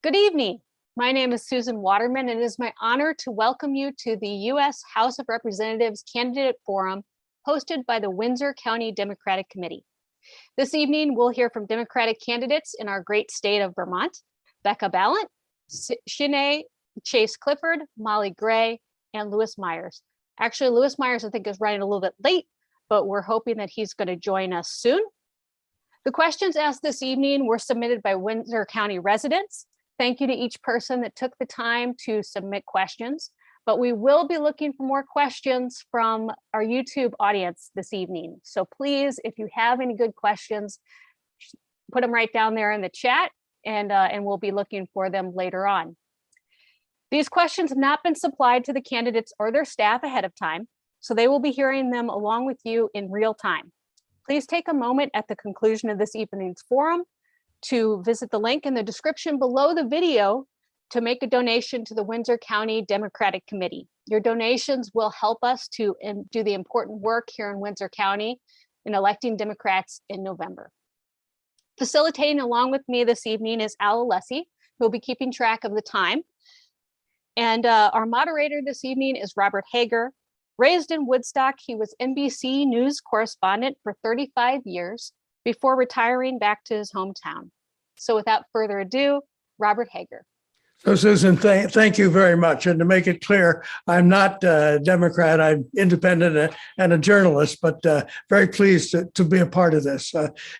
Good evening. My name is Susan Waterman, and it is my honor to welcome you to the U.S. House of Representatives Candidate Forum hosted by the Windsor County Democratic Committee. This evening, we'll hear from Democratic candidates in our great state of Vermont: Becca Balint, Sianay Chase Clifford, Molly Gray, and Louis Meyers. Actually, Louis Meyers, I think, is running a little bit late, but we're hoping that he's going to join us soon. The questions asked this evening were submitted by Windsor County residents. Thank you to each person that took the time to submit questions, but we will be looking for more questions from our YouTube audience this evening. So please, if you have any good questions, put them right down there in the chat, and we'll be looking for them later on. These questions have not been supplied to the candidates or their staff ahead of time, so they will be hearing them along with you in real time. Please take a moment at the conclusion of this evening's forum to visit the link in the description below the video to make a donation to the Windsor County Democratic Committee. Your donations will help us to do the important work here in Windsor County in electing Democrats in November. Facilitating along with me this evening is Al Alessi, who will be keeping track of the time. And our moderator this evening is Robert Hager. Raised in Woodstock, he was NBC News correspondent for 35 years before retiring back to his hometown. So without further ado, Robert Hager. So Susan, thank you very much. And to make it clear, I'm not a Democrat, I'm independent and a journalist, but very pleased to be a part of this.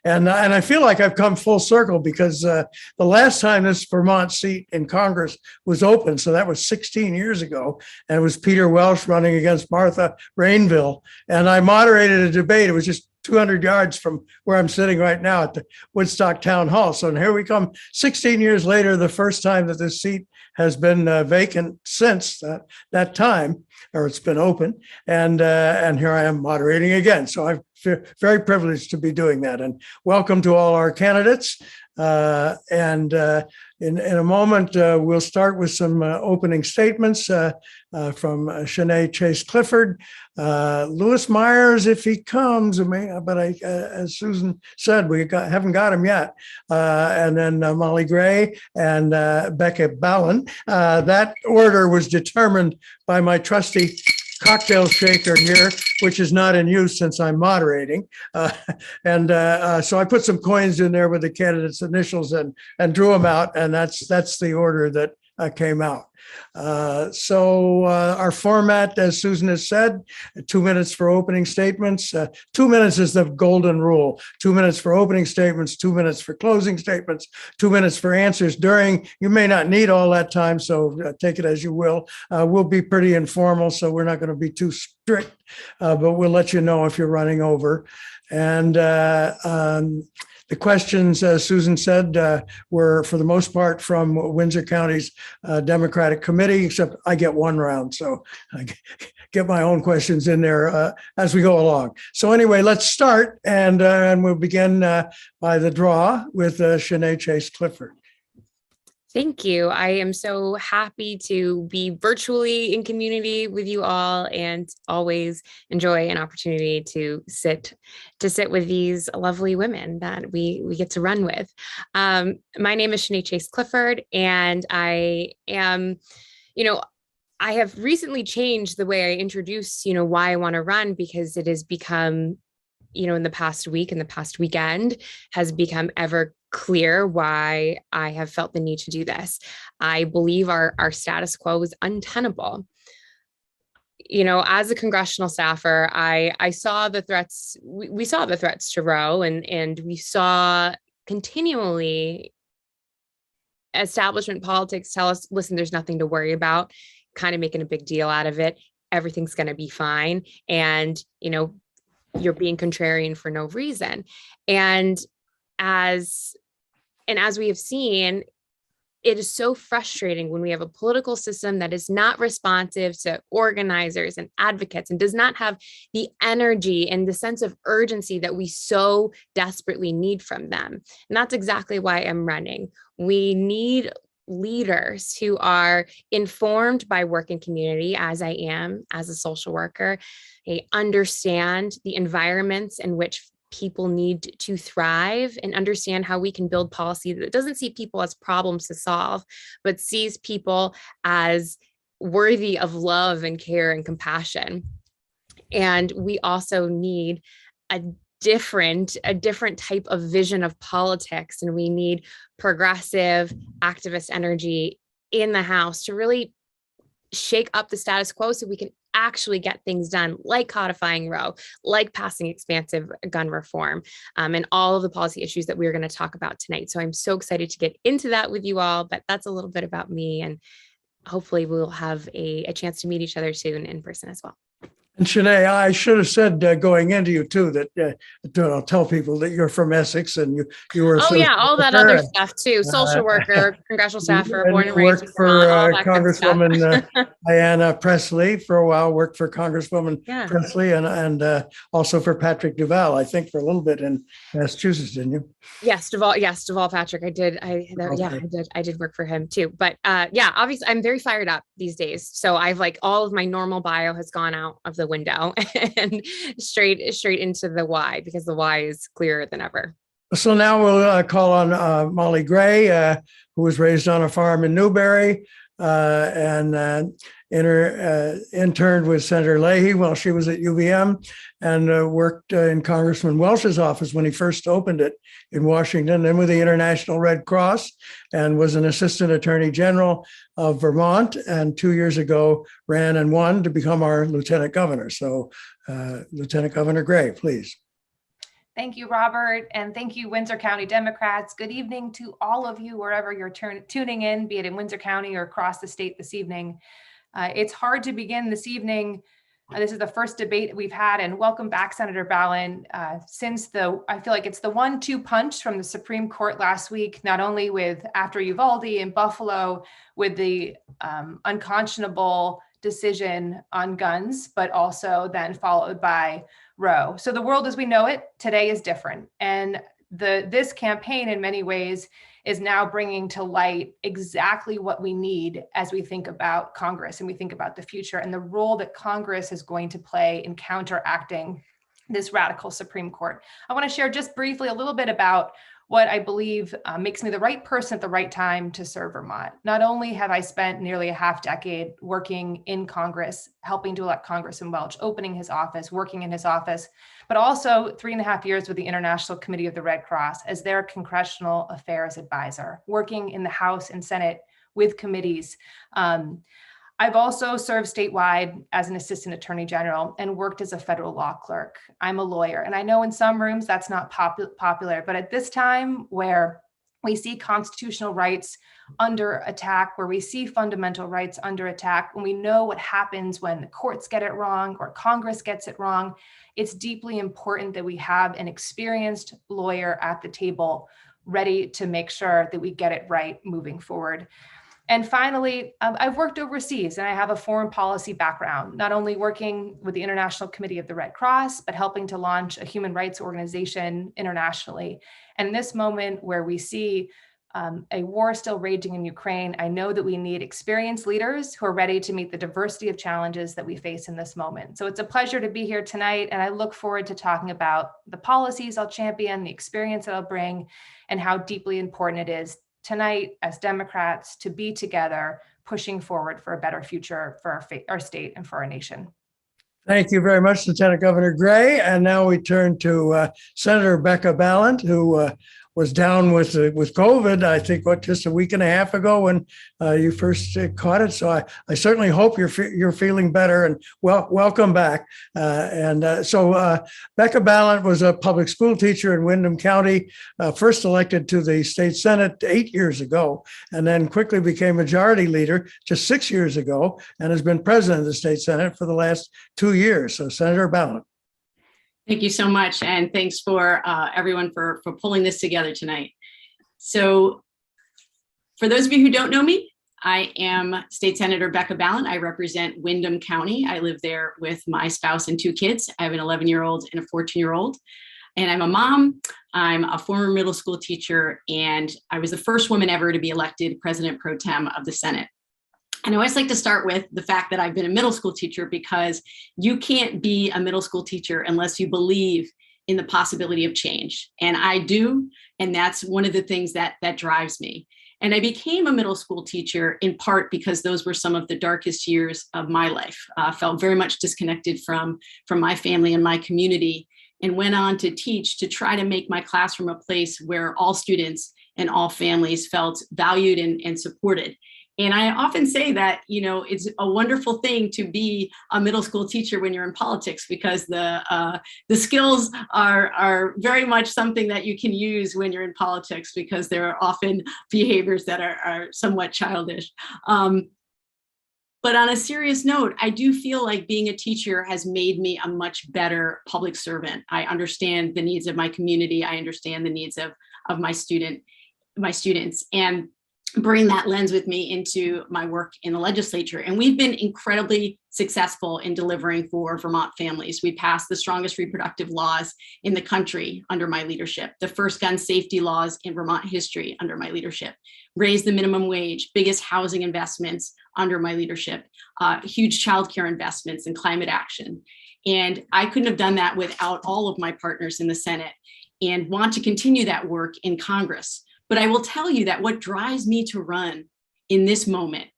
And I feel like I've come full circle because the last time this Vermont seat in Congress was open, so that was 16 years ago, and it was Peter Welch running against Martha Rainville. And I moderated a debate. It was just 200 yards from where I'm sitting right now at the Woodstock Town Hall. So here we come 16 years later, the first time that this seat has been vacant since that time, or it's been open. And here I am moderating again. So I'm very privileged to be doing that. And welcome to all our candidates. In a moment, we'll start with some opening statements from Sianay Chase Clifford. Louis Meyers, if he comes, but as Susan said, haven't got him yet. And then Molly Gray and Becca Balint. That order was determined by my trusty cocktail shaker here, which is not in use since I'm moderating. So I put some coins in there with the candidates' initials and drew them out, and that's the order that came out. Our format, as Susan has said, 2 minutes for opening statements. 2 minutes is the golden rule. 2 minutes for opening statements, 2 minutes for closing statements, 2 minutes for answers during. You may not need all that time, so take it as you will. We'll be pretty informal, so we're not going to be too strict, but we'll let you know if you're running over. And the questions, as Susan said, were for the most part from Windsor County's Democratic Committee, except I get one round, so I get my own questions in there as we go along. So anyway, let's start, and we'll begin by the draw with Sianay Chase Clifford. Thank you. I am so happy to be virtually in community with you all, and always enjoy an opportunity to sit with these lovely women that we get to run with. My name is Sianay Chase Clifford, and I am, I have recently changed the way I introduce, why I want to run, because it has become, in the past week and the past weekend has become ever clear why I have felt the need to do this. I believe our status quo is untenable. As a congressional staffer, I saw the threats, we saw the threats to Roe, and we saw continually establishment politics tell us, listen, there's nothing to worry about, kind of making a big deal out of it. Everything's going to be fine. And, you're being contrarian for no reason. And as we have seen, it is so frustrating when we have a political system that is not responsive to organizers and advocates and does not have the energy and the sense of urgency that we so desperately need from them. And that's exactly why I'm running. We need leaders who are informed by work in community, as I am as a social worker. They understand the environments in which people need to thrive and understand how we can build policy that doesn't see people as problems to solve, but sees people as worthy of love and care and compassion. And we also need a different type of vision of politics, and we need progressive activist energy in the House to really shake up the status quo so we can actually get things done, like codifying Roe, like passing expansive gun reform, and all of the policy issues that we're going to talk about tonight. So I'm so excited to get into that with you all, but that's a little bit about me, and hopefully we'll have a chance to meet each other soon in person as well. And Sianay, I should have said going into you too that I'll tell people that you're from Essex and you were. Oh yeah, all that other stuff too. Social worker, congressional staffer, born and raised in Vermont, all that Congresswoman Diana Presley for a while. Worked for Congresswoman Presley and also for Patrick Duval. I think for a little bit in Massachusetts, didn't you? Yes, Duval. Yes, Duval Patrick. I did. I did work for him too. But obviously, I'm very fired up these days. So I've all of my normal bio has gone out of the window and straight into the why, because the why is clearer than ever. So now we'll call on Molly Gray, who was raised on a farm in Newberry and interned with Senator Leahy while she was at UVM, and worked in Congressman Welch's office when he first opened it in Washington, and with the International Red Cross, and was an assistant attorney general of Vermont, and 2 years ago ran and won to become our lieutenant governor. So Lieutenant Governor Gray, please. Thank you, Robert, and thank you, Windsor County Democrats. Good evening to all of you, wherever you're tuning in, be it in Windsor County or across the state this evening. It's hard to begin this evening. This is the first debate we've had, and welcome back, Senator Balint. I feel like it's the 1-2 punch from the Supreme Court last week, not only with after Uvalde in Buffalo, with the unconscionable decision on guns, but also then followed by Roe. So the world as we know it today is different. And this campaign in many ways is now bringing to light exactly what we need as we think about Congress and we think about the future and the role that Congress is going to play in counteracting this radical Supreme Court. I want to share just briefly a little bit about what I believe makes me the right person at the right time to serve Vermont. Not only have I spent nearly a half decade working in Congress, helping to elect Congressman Welch, opening his office, working in his office, but also 3.5 years with the International Committee of the Red Cross as their congressional affairs advisor, working in the House and Senate with committees. I've also served statewide as an assistant attorney general and worked as a federal law clerk. I'm a lawyer, and I know in some rooms that's not popular, but at this time where we see constitutional rights under attack, where we see fundamental rights under attack, when we know what happens when the courts get it wrong or Congress gets it wrong, it's deeply important that we have an experienced lawyer at the table ready to make sure that we get it right moving forward. And finally, I've worked overseas and I have a foreign policy background, not only working with the International Committee of the Red Cross, but helping to launch a human rights organization internationally. And in this moment where we see a war still raging in Ukraine, I know that we need experienced leaders who are ready to meet the diversity of challenges that we face in this moment. So it's a pleasure to be here tonight, and I look forward to talking about the policies I'll champion, the experience that I'll bring, and how deeply important it is tonight as Democrats to be together, pushing forward for a better future for our state and for our nation. Thank you very much, Lieutenant Governor Gray. And now we turn to Senator Becca Balint, who was down with COVID, I think, just a week and a half ago when you first caught it. So I certainly hope you're feeling better, and welcome back. So Becca Balint was a public school teacher in Windham County, first elected to the state Senate 8 years ago, and then quickly became majority leader just 6 years ago, and has been president of the state Senate for the last 2 years. So Senator Balint. Thank you so much. And thanks for everyone for pulling this together tonight. So for those of you who don't know me, I am State Senator Becca Balint. I represent Windham County. I live there with my spouse and 2 kids. I have an 11-year-old and a 14-year-old. And I'm a mom. I'm a former middle school teacher. And I was the first woman ever to be elected President Pro Tem of the Senate. And I always like to start with the fact that I've been a middle school teacher, because you can't be a middle school teacher unless you believe in the possibility of change. And I do, and that's one of the things that drives me. And I became a middle school teacher in part because those were some of the darkest years of my life. Felt very much disconnected from my family and my community, and went on to teach to try to make my classroom a place where all students and all families felt valued and supported. And I often say that, it's a wonderful thing to be a middle school teacher when you're in politics, because the skills are very much something that you can use when you're in politics, because there are often behaviors that are somewhat childish. But on a serious note, I do feel like being a teacher has made me a much better public servant. I understand the needs of my community. I understand the needs of my students, and bring that lens with me into my work in the legislature. And we've been incredibly successful in delivering for Vermont families. We passed the strongest reproductive laws in the country under my leadership, the first gun safety laws in Vermont history under my leadership, raised the minimum wage, biggest housing investments under my leadership, huge childcare investments and climate action. And I couldn't have done that without all of my partners in the Senate, and want to continue that work in Congress. But I will tell you that what drives me to run in this moment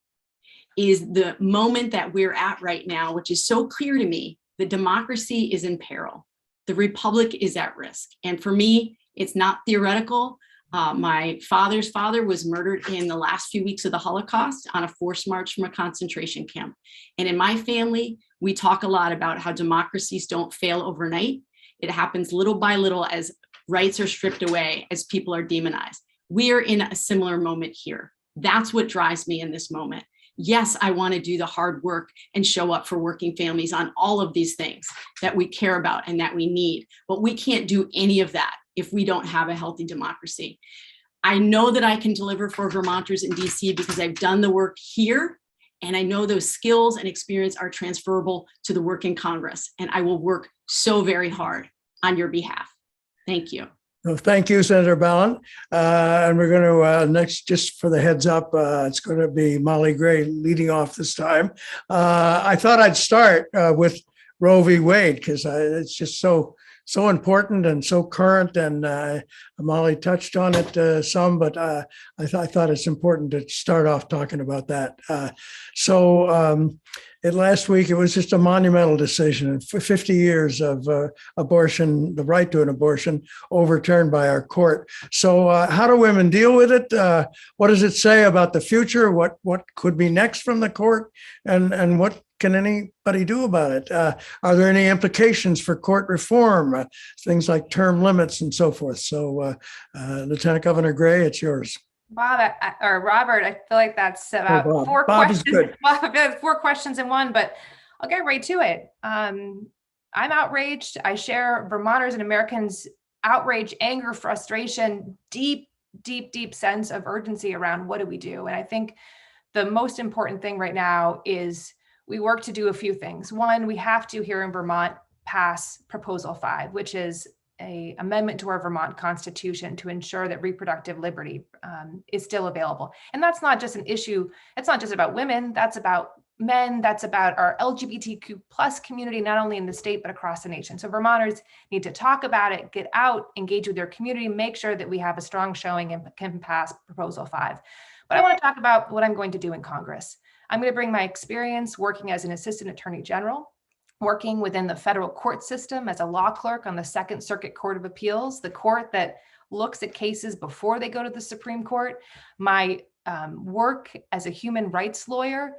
is the moment that we're at right now, which is so clear to me. The democracy is in peril. The republic is at risk. And for me, it's not theoretical. My father's father was murdered in the last few weeks of the Holocaust on a forced march from a concentration camp. And in my family, we talk a lot about how democracies don't fail overnight. It happens little by little as rights are stripped away, as people are demonized. We are in a similar moment here. That's what drives me in this moment. Yes, I want to do the hard work and show up for working families on all of these things that we care about and that we need, but we can't do any of that if we don't have a healthy democracy. I know that I can deliver for Vermonters in DC because I've done the work here, and I know those skills and experience are transferable to the work in Congress, and I will work so very hard on your behalf. Thank you. Well, thank you, Senator Balint. And we're going to next, just for the heads up, it's going to be Molly Gray leading off this time. I thought I'd start with Roe v. Wade because it's just so important and so current. And Molly touched on it some, but I thought it's important to start off talking about that. Last week, it was just a monumental decision. For 50 years of abortion, the right to an abortion, overturned by our court. So how do women deal with it? What does it say about the future? What could be next from the court? And what can anybody do about it? Are there any implications for court reform? Things like term limits and so forth. So Lieutenant Governor Gray, it's yours. Bob, or Robert, I feel like that's about four questions. Four questions in one, but I'll get right to it. I'm outraged. I share Vermonters and Americans' outrage, anger, frustration, deep sense of urgency around what do we do. And I think the most important thing right now is we work to do a few things. One, we have to, here in Vermont, pass Proposal 5, which is an amendment to our Vermont Constitution to ensure that reproductive liberty is still available. And that's not just an issue. It's not just about women. That's about men. That's about our LGBTQ plus community, not only in the state, but across the nation. So Vermonters need to talk about it, get out, engage with their community, make sure that we have a strong showing and can pass Proposal 5. But I want to talk about what I'm going to do in Congress. I'm going to bring my experience working as an assistant attorney general, working within the federal court system as a law clerk on the Second Circuit Court of Appeals, the court that looks at cases before they go to the Supreme Court, my work as a human rights lawyer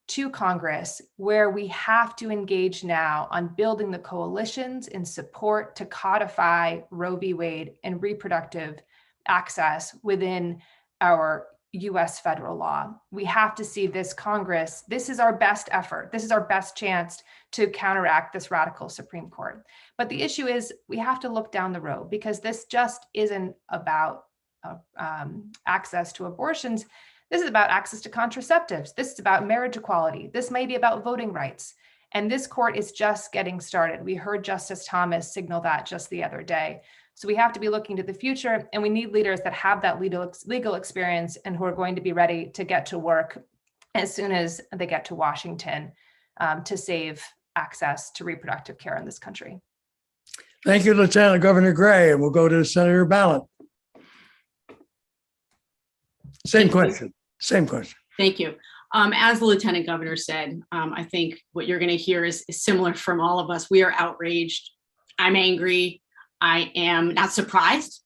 to Congress, where we have to engage now on building the coalitions in support to codify Roe v. Wade and reproductive access within our US federal law. We have to see this Congress. This is our best effort. This is our best chance to counteract this radical Supreme Court. But the issue is we have to look down the road, because this just isn't about access to abortions. This is about access to contraceptives. This is about marriage equality. This may be about voting rights. And this court is just getting started. We heard Justice Thomas signal that just the other day. So we have to be looking to the future, and we need leaders that have that legal experience and who are going to be ready to get to work as soon as they get to Washington to save access to reproductive care in this country. Thank you, Lieutenant Governor Gray, and we'll go to Senator Balint. Same question. Thank you. As the Lieutenant Governor said, I think what you're going to hear is similar from all of us. We are outraged. I'm angry. I am not surprised.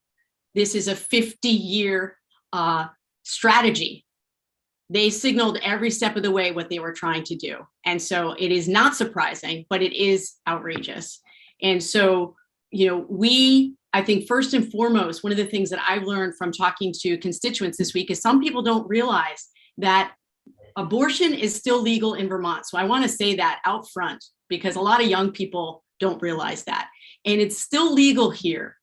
This is a 50-year strategy. They signaled every step of the way what they were trying to do. And so it is not surprising, but it is outrageous. And so, I think first and foremost, one of the things that I've learned from talking to constituents this week is some people don't realize that abortion is still legal in Vermont. So I want to say that out front because a lot of young people don't realize that. And it's still legal here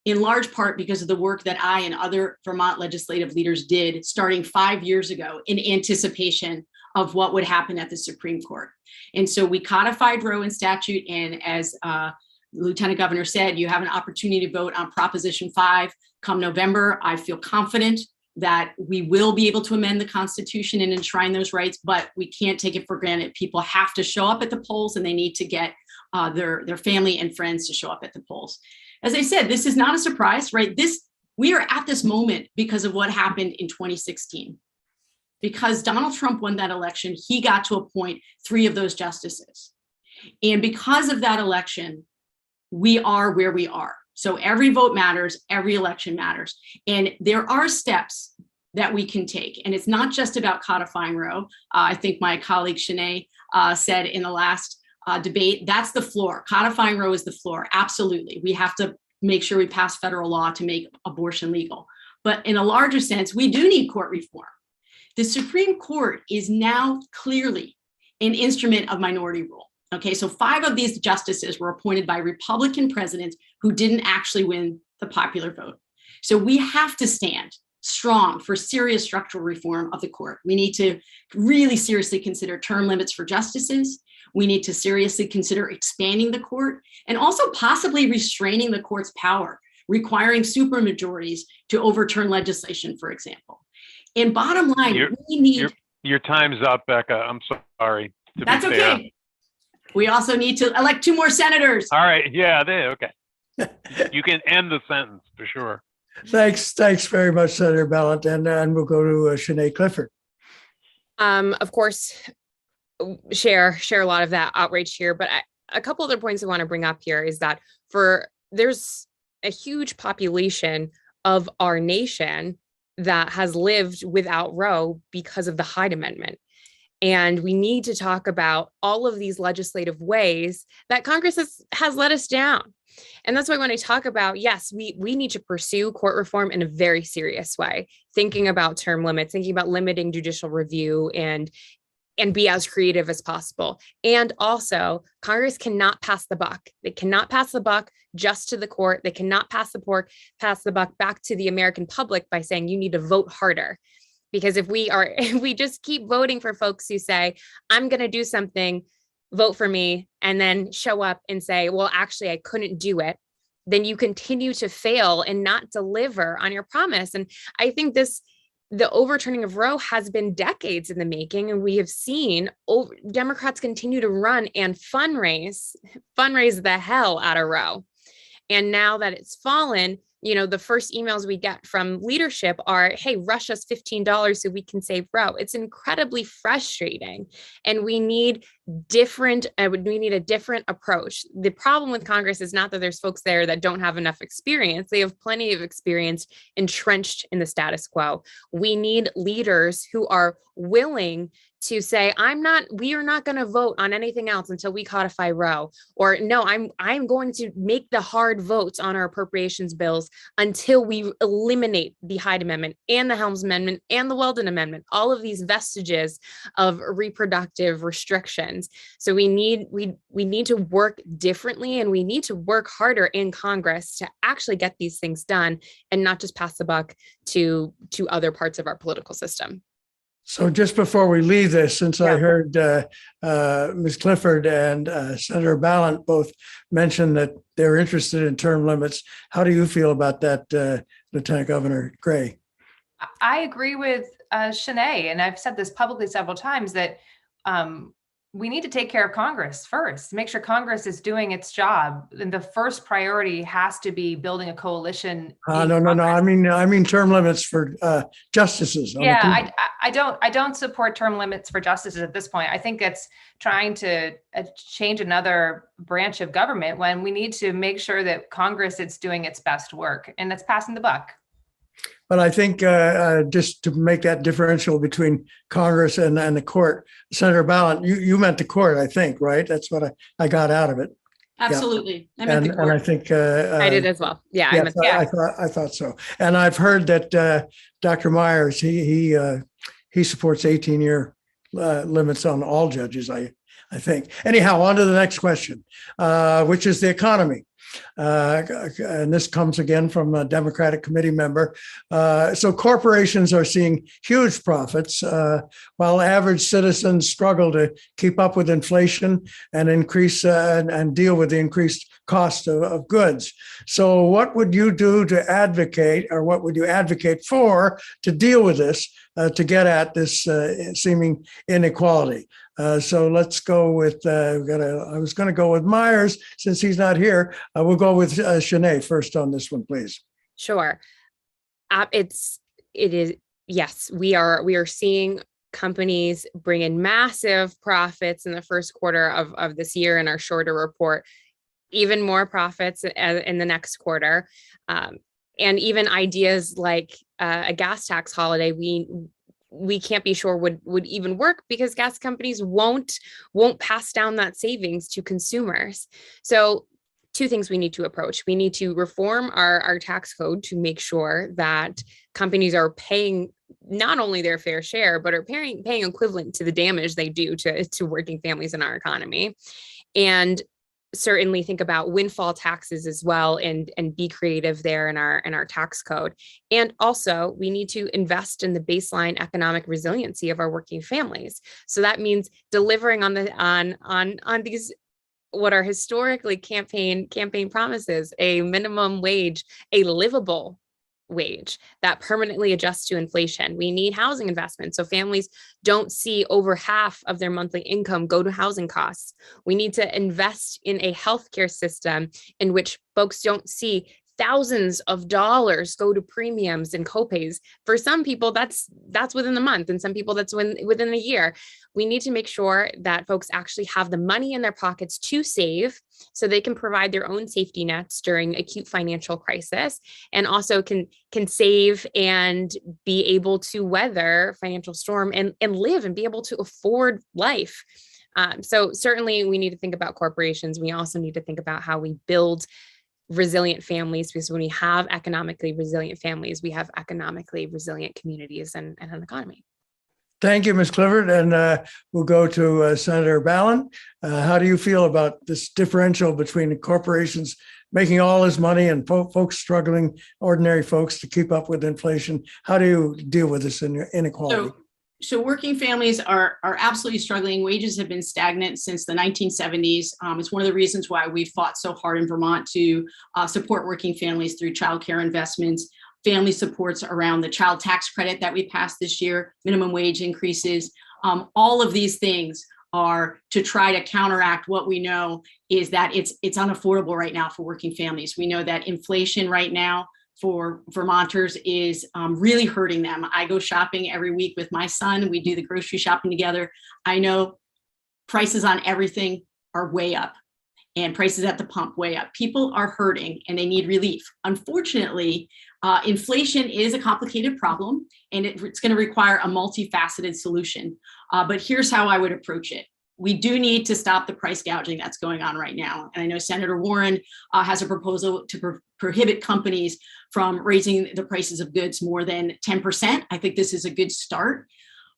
in large part because of the work that I and other Vermont legislative leaders did starting 5 years ago in anticipation of what would happen at the Supreme Court. And so we codified Roe in statute. And as Lieutenant Governor said, you have an opportunity to vote on Proposition 5 come November. I feel confident that we will be able to amend the Constitution and enshrine those rights, but we can't take it for granted. People have to show up at the polls and they need to get their family and friends to show up at the polls. As I said, this is not a surprise, right? We are at this moment because of what happened in 2016. Because Donald Trump won that election, he got to appoint 3 of those justices. And because of that election, we are where we are. So every vote matters, every election matters. And there are steps that we can take. And it's not just about codifying Roe. I think my colleague Sianay said in the last debate, that's the floor. Codifying Roe is the floor. Absolutely. We have to make sure we pass federal law to make abortion legal. But in a larger sense, we do need court reform. The Supreme Court is now clearly an instrument of minority rule. Okay, so 5 of these justices were appointed by Republican presidents who didn't actually win the popular vote. So we have to stand strong for serious structural reform of the court. We need to really seriously consider term limits for justices. We need to seriously consider expanding the court and also possibly restraining the court's power, requiring supermajorities to overturn legislation, for example. And bottom line, we need... Your time's up, Becca. I'm sorry. That's okay. We also need to elect 2 more senators. All right. Yeah, okay. You can end the sentence for sure. Thanks very much, Senator Balint. And we'll go to Sianay Clifford. Of course, share a lot of that outrage here, but a couple other points I want to bring up here is that there's a huge population of our nation that has lived without Roe because of the Hyde Amendment. And we need to talk about all of these legislative ways that Congress has let us down. And that's why when I talk about, yes, we need to pursue court reform in a very serious way, thinking about term limits, thinking about limiting judicial review and be as creative as possible. And also, Congress cannot pass the buck. They cannot pass the buck just to the court. They cannot pass the buck back to the American public by saying you need to vote harder. Because if we just keep voting for folks who say, I'm going to do something, vote for me, and then show up and say, well, actually, I couldn't do it, then you continue to fail and not deliver on your promise. And I think the overturning of Roe has been decades in the making, and we have seen Democrats continue to run and fundraise the hell out of Roe. And now that it's fallen, the first emails we get from leadership are, hey, rush us $15 so we can save Roe. It's incredibly frustrating. And we need a different approach. The problem with Congress is not that there's folks there that don't have enough experience. They have plenty of experience entrenched in the status quo. We need leaders who are willing to say, we are not going to vote on anything else until we codify Roe, or no, I'm going to make the hard votes on our appropriations bills until we eliminate the Hyde Amendment and the Helms Amendment and the Weldon Amendment, all of these vestiges of reproductive restrictions. So we need to work differently, and we need to work harder in Congress to actually get these things done and not just pass the buck to other parts of our political system. So just before we leave this, since I heard Ms. Clifford and Senator Balint both mention that they're interested in term limits, how do you feel about that, Lieutenant Governor Gray? I agree with Sianay, and I've said this publicly several times that we need to take care of Congress first, make sure Congress is doing its job. And the first priority has to be building a coalition. No. I mean term limits for justices. Yeah, I don't support term limits for justices at this point. I think it's trying to change another branch of government when we need to make sure that Congress is doing its best work, and that's passing the buck. But I think just to make that differential between Congress and the court, Senator Balint, you meant the court, I think, right? That's what I got out of it. Absolutely. Yeah. And I think I did as well. Yeah, I thought so. And I've heard that Dr. Meyers, he supports 18-year limits on all judges, I think. Anyhow, on to the next question, which is the economy. And this comes again from a Democratic committee member. So corporations are seeing huge profits, while average citizens struggle to keep up with inflation and increase and deal with the increased cost of goods. So what would you do to advocate, or what would you advocate for to deal with this, to get at this seeming inequality? So let's go with, I was going to go with Meyers since he's not here. We'll go with Sianay first on this one, please. Sure. Yes, we are seeing companies bring in massive profits in the first quarter of this year in our shorter report, even more profits in the next quarter. And even ideas like a gas tax holiday, we can't be sure would even work because gas companies won't pass down that savings to consumers. So two things we need to approach. We need to reform our tax code to make sure that companies are paying not only their fair share, but are paying equivalent to the damage they do to working families in our economy. And certainly think about windfall taxes as well, and be creative there in our tax code. And also we need to invest in the baseline economic resiliency of our working families. So that means delivering on these what are historically campaign promises: a minimum wage, a livable wage that permanently adjusts to inflation. We need housing investment so families don't see over half of their monthly income go to housing costs. We need to invest in a healthcare system in which folks don't see thousands of dollars go to premiums and copays. For some people, that's within the month, and some people that's within the year. We need to make sure that folks actually have the money in their pockets to save so they can provide their own safety nets during acute financial crisis, and also can save and be able to weather financial storm and live and be able to afford life. So certainly we need to think about corporations. We also need to think about how we build resilient families, because when we have economically resilient families, we have economically resilient communities and an economy. Thank you, Ms. Clifford. And we'll go to Senator Balint. How do you feel about this differential between the corporations making all this money and folks struggling, ordinary folks, to keep up with inflation? How do you deal with this inequality? So working families are absolutely struggling. Wages have been stagnant since the 1970s. It's one of the reasons why we fought so hard in Vermont to support working families through childcare investments, family supports around the child tax credit that we passed this year, minimum wage increases. All of these things are to try to counteract what we know is that it's unaffordable right now for working families. We know that inflation right now for Vermonters is really hurting them. I go shopping every week with my son. We do the grocery shopping together. I know prices on everything are way up, and prices at the pump way up. People are hurting and they need relief. Unfortunately, inflation is a complicated problem, and it's going to require a multifaceted solution. But here's how I would approach it. We do need to stop the price gouging that's going on right now. And I know Senator Warren has a proposal to prohibit companies from raising the prices of goods more than 10%. I think this is a good start.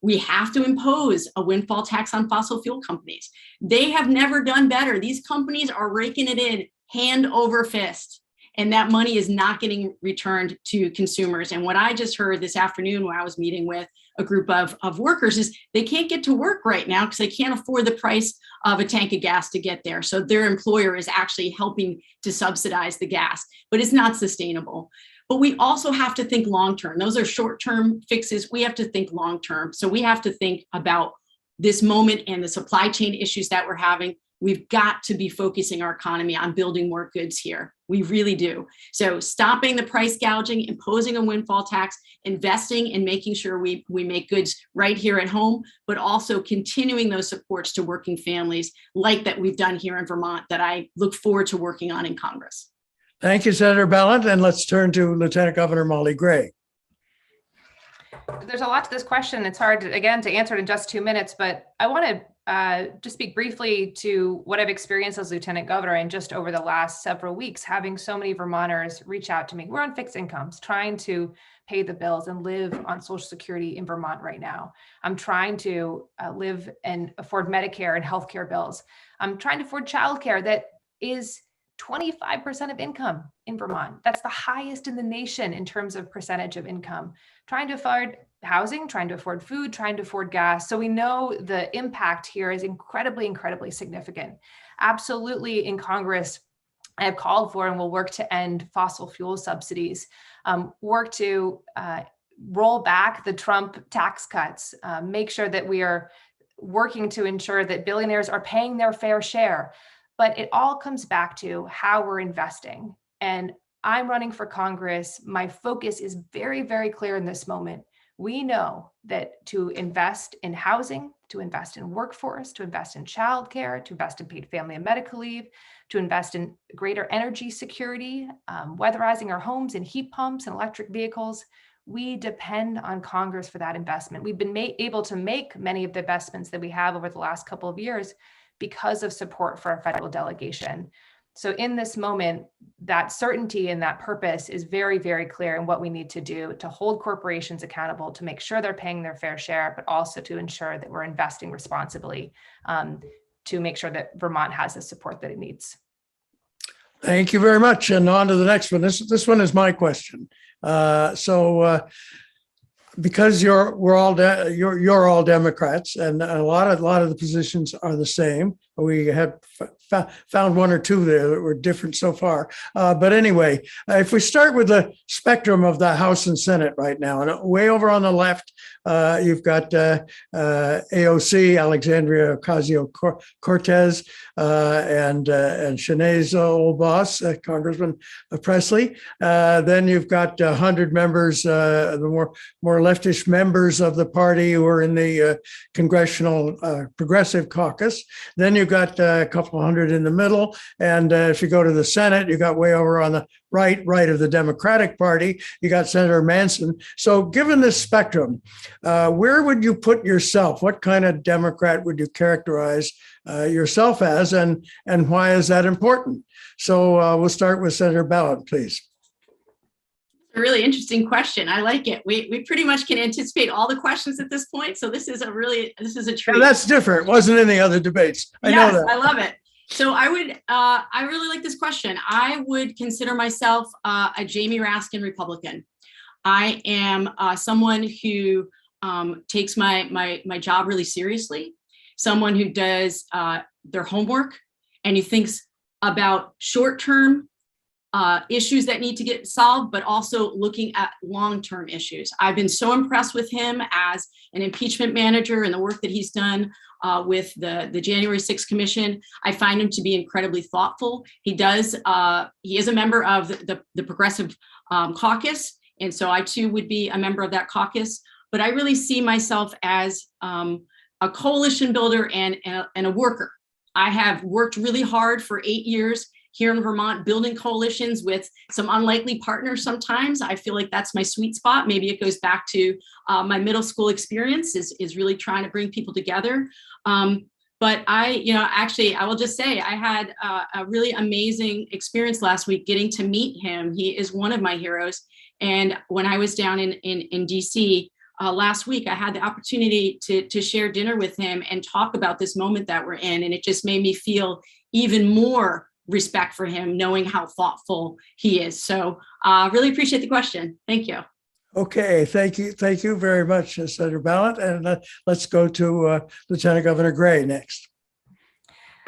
We have to impose a windfall tax on fossil fuel companies. They have never done better. These companies are raking it in hand over fist, and that money is not getting returned to consumers. And what I just heard this afternoon when I was meeting with a group of workers is they can't get to work right now because they can't afford the price of a tank of gas to get there. So their employer is actually helping to subsidize the gas, but it's not sustainable. But we also have to think long-term. Those are short-term fixes. We have to think long-term. So we have to think about this moment and the supply chain issues that we're having, we've got to be focusing our economy on building more goods here. We really do. So stopping the price gouging, imposing a windfall tax, investing in making sure we make goods right here at home, but also continuing those supports to working families like that we've done here in Vermont that I look forward to working on in Congress. Thank you, Senator Balint. And let's turn to Lieutenant Governor Molly Gray. There's a lot to this question. It's hard, again, to answer it in just 2 minutes, but I want to just speak briefly to what I've experienced as Lieutenant Governor and just over the last several weeks, having so many Vermonters reach out to me. We're on fixed incomes, trying to pay the bills and live on Social Security in Vermont right now. I'm trying to live and afford Medicare and healthcare bills. I'm trying to afford childcare that is 25% of income in Vermont. That's the highest in the nation in terms of percentage of income. Trying to afford housing, trying to afford food, trying to afford gas. So we know the impact here is incredibly, incredibly significant. Absolutely, in Congress, I have called for and will work to end fossil fuel subsidies, work to roll back the Trump tax cuts, make sure that we are working to ensure that billionaires are paying their fair share. But it all comes back to how we're investing. And I'm running for Congress. My focus is very, very clear in this moment. We know that to invest in housing, to invest in workforce, to invest in childcare, to invest in paid family and medical leave, to invest in greater energy security, weatherizing our homes and heat pumps and electric vehicles, we depend on Congress for that investment. We've been able to make many of the investments that we have over the last couple of years because of support for our federal delegation. So in this moment, that certainty and that purpose is very, very clear in what we need to do to hold corporations accountable, to make sure they're paying their fair share, but also to ensure that we're investing responsibly to make sure that Vermont has the support that it needs. Thank you very much. And on to the next one. This one is my question. Because you're all Democrats, and a lot of the positions are the same. We have found one or two there that were different so far. But anyway, if we start with the spectrum of the House and Senate right now, and way over on the left, you've got AOC, Alexandria Ocasio-Cortez, and Sianay's old boss, Congressman Presley. Then you've got 100 members, the more leftish members of the party who are in the Congressional Progressive Caucus. Then you've got a couple hundred in the middle. And if you go to the Senate, you got way over on the right of the Democratic Party, you got Senator Manson. So given this spectrum, where would you put yourself? What kind of Democrat would you characterize yourself as, and why is that important? So we'll start with Senator Balint, please. A really interesting question. I like it. We pretty much can anticipate all the questions at this point. So this is a treat. Yeah, that's different. It wasn't in the other debates. I know that. I love it. So I really like this question. I would consider myself a Jamie Raskin Republican. I am someone who takes my job really seriously, someone who does their homework and who thinks about short-term issues that need to get solved, but also looking at long-term issues. I've been so impressed with him as an impeachment manager and the work that he's done with the January 6th Commission. I find him to be incredibly thoughtful. He is a member of the Progressive Caucus, and so I too would be a member of that caucus. But I really see myself as a coalition builder and a worker. I have worked really hard for 8 years here in Vermont, building coalitions with some unlikely partners sometimes. I feel like that's my sweet spot. Maybe it goes back to my middle school experience is really trying to bring people together. But I will just say I had a really amazing experience last week getting to meet him. He is one of my heroes. And when I was down in DC last week, I had the opportunity to share dinner with him and talk about this moment that we're in. And it just made me feel even more respect for him, knowing how thoughtful he is. So really appreciate the question. Thank you. Okay, thank you very much, Senator Balint. And let's go to Lieutenant Governor Gray next.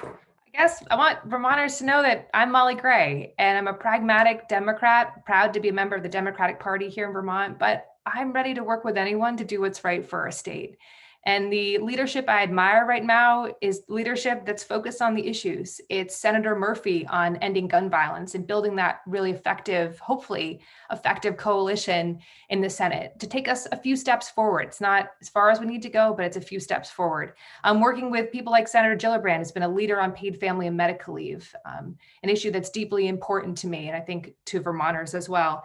I guess I want Vermonters to know that I'm Molly Gray, and I'm a pragmatic Democrat, proud to be a member of the Democratic Party here in Vermont, but I'm ready to work with anyone to do what's right for our state. And the leadership I admire right now is leadership that's focused on the issues. It's Senator Murphy on ending gun violence and building that really effective, hopefully effective coalition in the Senate to take us a few steps forward. It's not as far as we need to go, but it's a few steps forward. I'm working with people like Senator Gillibrand, who's been a leader on paid family and medical leave, an issue that's deeply important to me, and I think to Vermonters as well.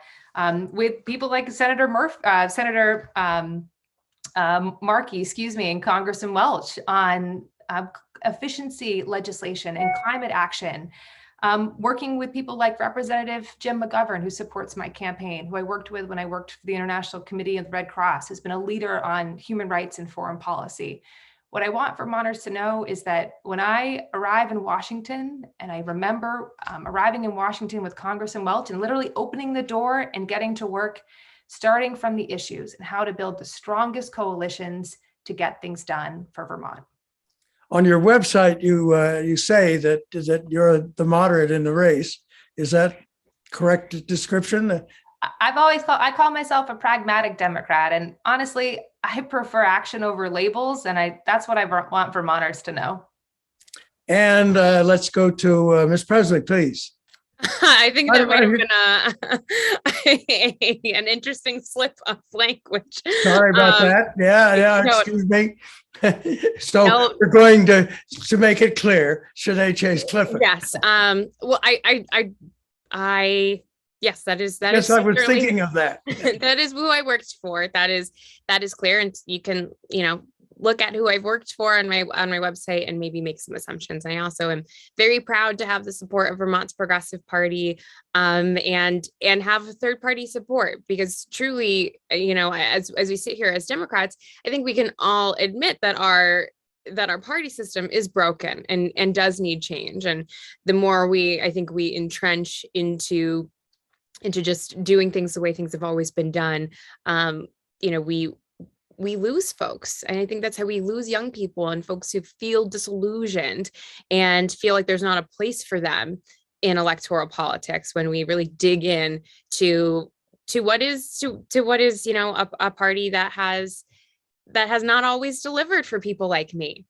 With people like Senator Markey, and Congressman Welch on efficiency legislation and climate action. Working with people like Representative Jim McGovern, who supports my campaign, who I worked with when I worked for the International Committee of the Red Cross, has been a leader on human rights and foreign policy. What I want Vermonters to know is that when I arrive in Washington, and I remember arriving in Washington with Congressman Welch and literally opening the door and getting to work, starting from the issues and how to build the strongest coalitions to get things done for Vermont. On your website, you say that you're the moderate in the race. Is that correct description? I call myself a pragmatic Democrat, and honestly, I prefer action over labels, and that's what I want Vermonters to know. And let's go to Ms. Presley, please. I think that might have been an interesting slip of language. Sorry about that. Yeah, no, excuse me. So we're going to make it clear, Sianay Chase Clifford. Yes. Well, yes, that is. Yes, I was thinking of that. That is who I worked for. That is clear, and you can look at who I've worked for on my website and maybe make some assumptions. And I also am very proud to have the support of Vermont's Progressive Party, and have third party support, because truly, as we sit here as Democrats, I think we can all admit that our party system is broken and does need change. And the more we entrench into just doing things the way things have always been done, we lose folks. And I think that's how we lose young people and folks who feel disillusioned and feel like there's not a place for them in electoral politics, when we really dig in to what is a party that has not always delivered for people like me.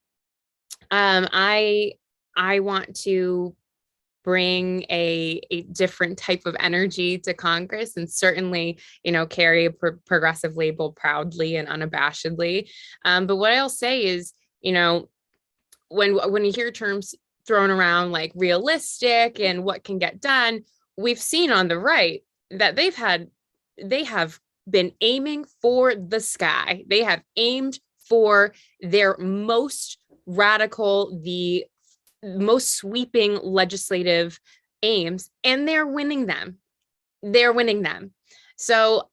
I want to bring a different type of energy to Congress, and certainly, carry a progressive label proudly and unabashedly. But what I'll say is, when you hear terms thrown around like realistic and what can get done, we've seen on the right that they have been aiming for the sky. They have aimed for their most radical, the most sweeping legislative aims, and they're winning them. So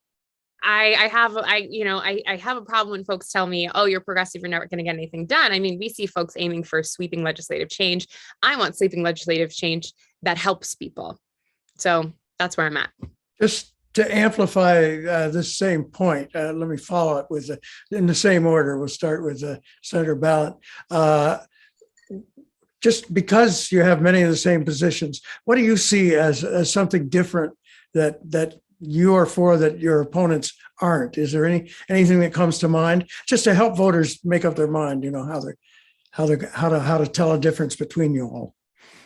I have a problem when folks tell me, oh, you're progressive, you're never going to get anything done. I mean, we see folks aiming for sweeping legislative change. I want sweeping legislative change that helps people. So that's where I'm at. Just to amplify this same point, let me follow it with in the same order. We'll start with Senator Balint. Just because you have many of the same positions, what do you see as something different that you are for that your opponents aren't? Is there anything that comes to mind, just to help voters make up their mind? How to tell a difference between you all?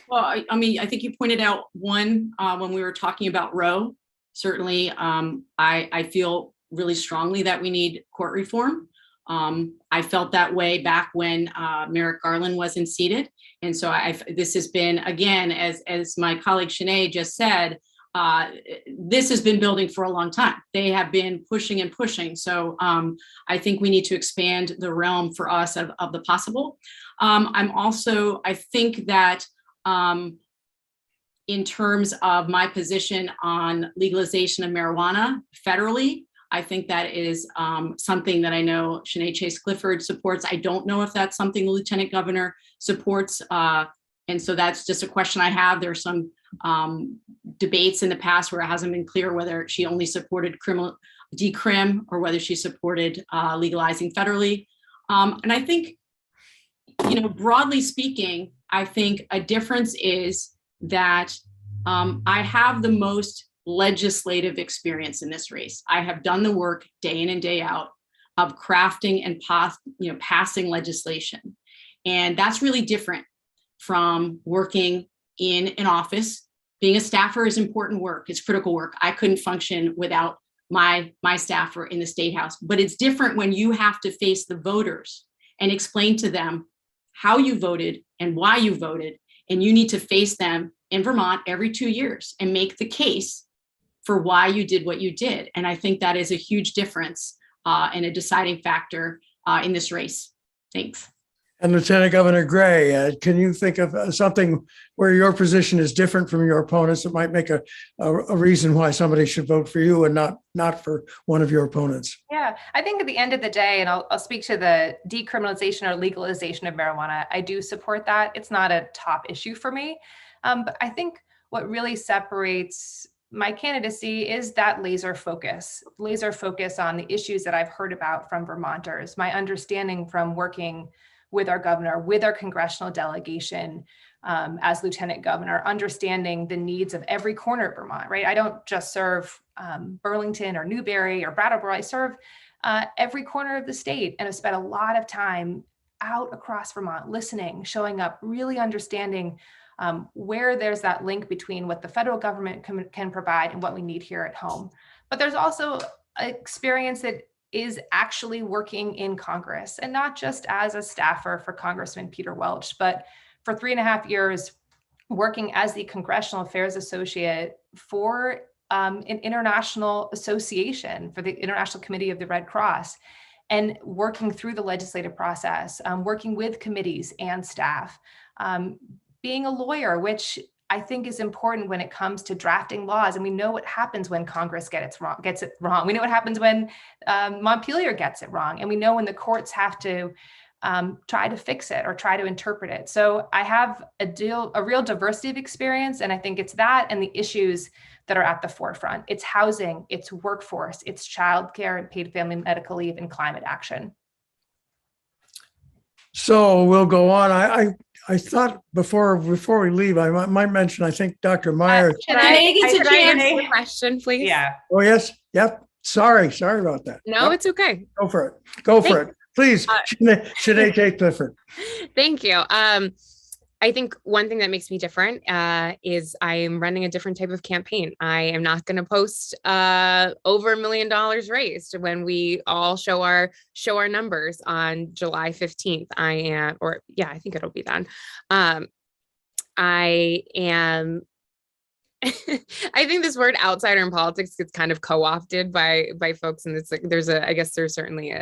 Well, I think you pointed out one when we were talking about Roe. Certainly, I feel really strongly that we need court reform. I felt that way back when Merrick Garland wasn't seated. And so this has been, again, as my colleague Sianay just said, this has been building for a long time. They have been pushing and pushing. So I think we need to expand the realm for us of the possible. I think that in terms of my position on legalization of marijuana federally, I think that is something that I know Sianay Chase Clifford supports. I don't know if that's something the Lieutenant Governor supports. And so that's just a question I have. There are some debates in the past where it hasn't been clear whether she only supported decrim or whether she supported legalizing federally. And I think, broadly speaking, I think a difference is that I have the most legislative experience in this race. I have done the work day in and day out. of crafting and passing legislation. And that's really different from working in an office. Being a staffer is important work. It's critical work. I couldn't function without my staffer in the State House. But it's different when you have to face the voters and explain to them how you voted and why you voted. And you need to face them in Vermont every 2 years and make the case for why you did what you did. And I think that is a huge difference and a deciding factor in this race. Thanks. And Lieutenant Governor Gray, can you think of something where your position is different from your opponents that might make a reason why somebody should vote for you and not for one of your opponents? Yeah, I think at the end of the day, and I'll speak to the decriminalization or legalization of marijuana, I do support that. It's not a top issue for me. But I think what really separates my candidacy is that laser focus on the issues that I've heard about from Vermonters, my understanding from working with our governor, with our congressional delegation as lieutenant governor, understanding the needs of every corner of Vermont, right? I don't just serve Burlington or Newberry or Brattleboro, I serve every corner of the state, and have spent a lot of time out across Vermont, listening, showing up, really understanding where there's that link between what the federal government can provide and what we need here at home. But there's also experience that is actually working in Congress, and not just as a staffer for Congressman Peter Welch, but for 3.5 years working as the Congressional Affairs Associate for an international association, for the International Committee of the Red Cross, and working through the legislative process, working with committees and staff, being a lawyer, which I think is important when it comes to drafting laws. And we know what happens when Congress gets it wrong. We know what happens when Montpelier gets it wrong. And we know when the courts have to try to fix it or try to interpret it. So I have a real diversity of experience. And I think it's that and the issues that are at the forefront. It's housing, it's workforce, it's childcare and paid family medical leave, and climate action. So we'll go on. I thought before we leave, I might mention, I think Dr. Meyers. Can I answer the question, please? Yeah. Oh, yes. Yep. Sorry about that. No, Yep. It's okay. Go for it. Please, Sianay Chase Clifford. Thank you. I think one thing that makes me different is I am running a different type of campaign. I am not going to post over $1 million raised when we all show our numbers on July 15th. I think it'll be then. I am. I think this word outsider in politics gets kind of co-opted by folks, and it's like there's certainly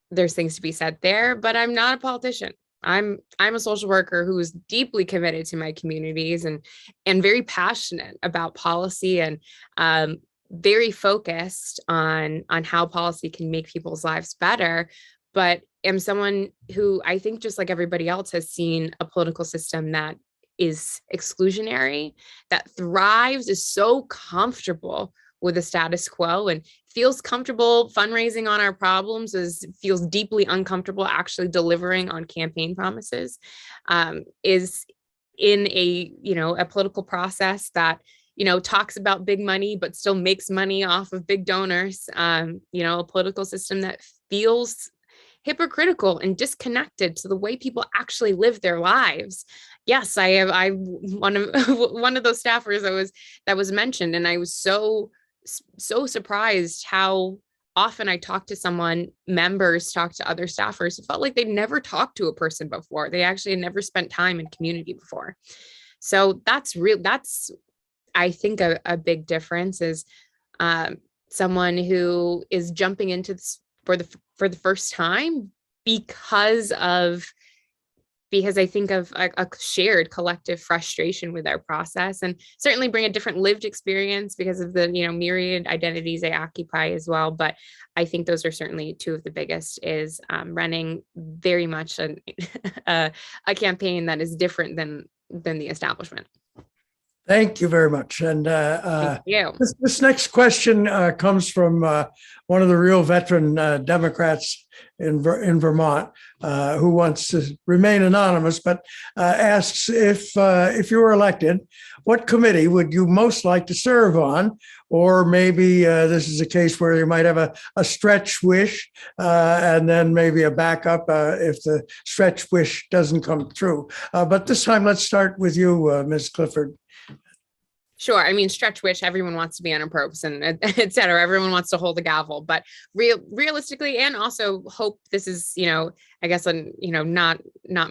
there's things to be said there, but I'm not a politician. I'm a social worker who is deeply committed to my communities and very passionate about policy and very focused on how policy can make people's lives better, but am someone who I think just like everybody else has seen a political system that is exclusionary, that thrives, is so comfortable with the status quo and feels comfortable fundraising on our problems, feels deeply uncomfortable actually delivering on campaign promises, is in a political process that, talks about big money, but still makes money off of big donors, a political system that feels hypocritical and disconnected to the way people actually live their lives. Yes, I'm one of those staffers that was mentioned, and I was so surprised how often I talked to members talk to other staffers. It felt like they'd never talked to a person before. They actually had never spent time in community before. So that's I think a big difference is someone who is jumping into this for the first time because I think of a shared collective frustration with our process, and certainly bring a different lived experience because of the myriad identities they occupy as well. But I think those are certainly two of the biggest, is running very much a campaign that is different than the establishment. Thank you very much. And Thank you. This next question comes from one of the real veteran Democrats in Vermont, who wants to remain anonymous, but asks if you were elected, what committee would you most like to serve on? Or maybe this is a case where you might have a stretch wish and then maybe a backup if the stretch wish doesn't come true. But this time, let's start with you, Ms. Clifford. Sure. I mean, stretch wish, everyone wants to be on a ropes and et cetera. Everyone wants to hold the gavel, but realistically, and also hope this is, I guess, not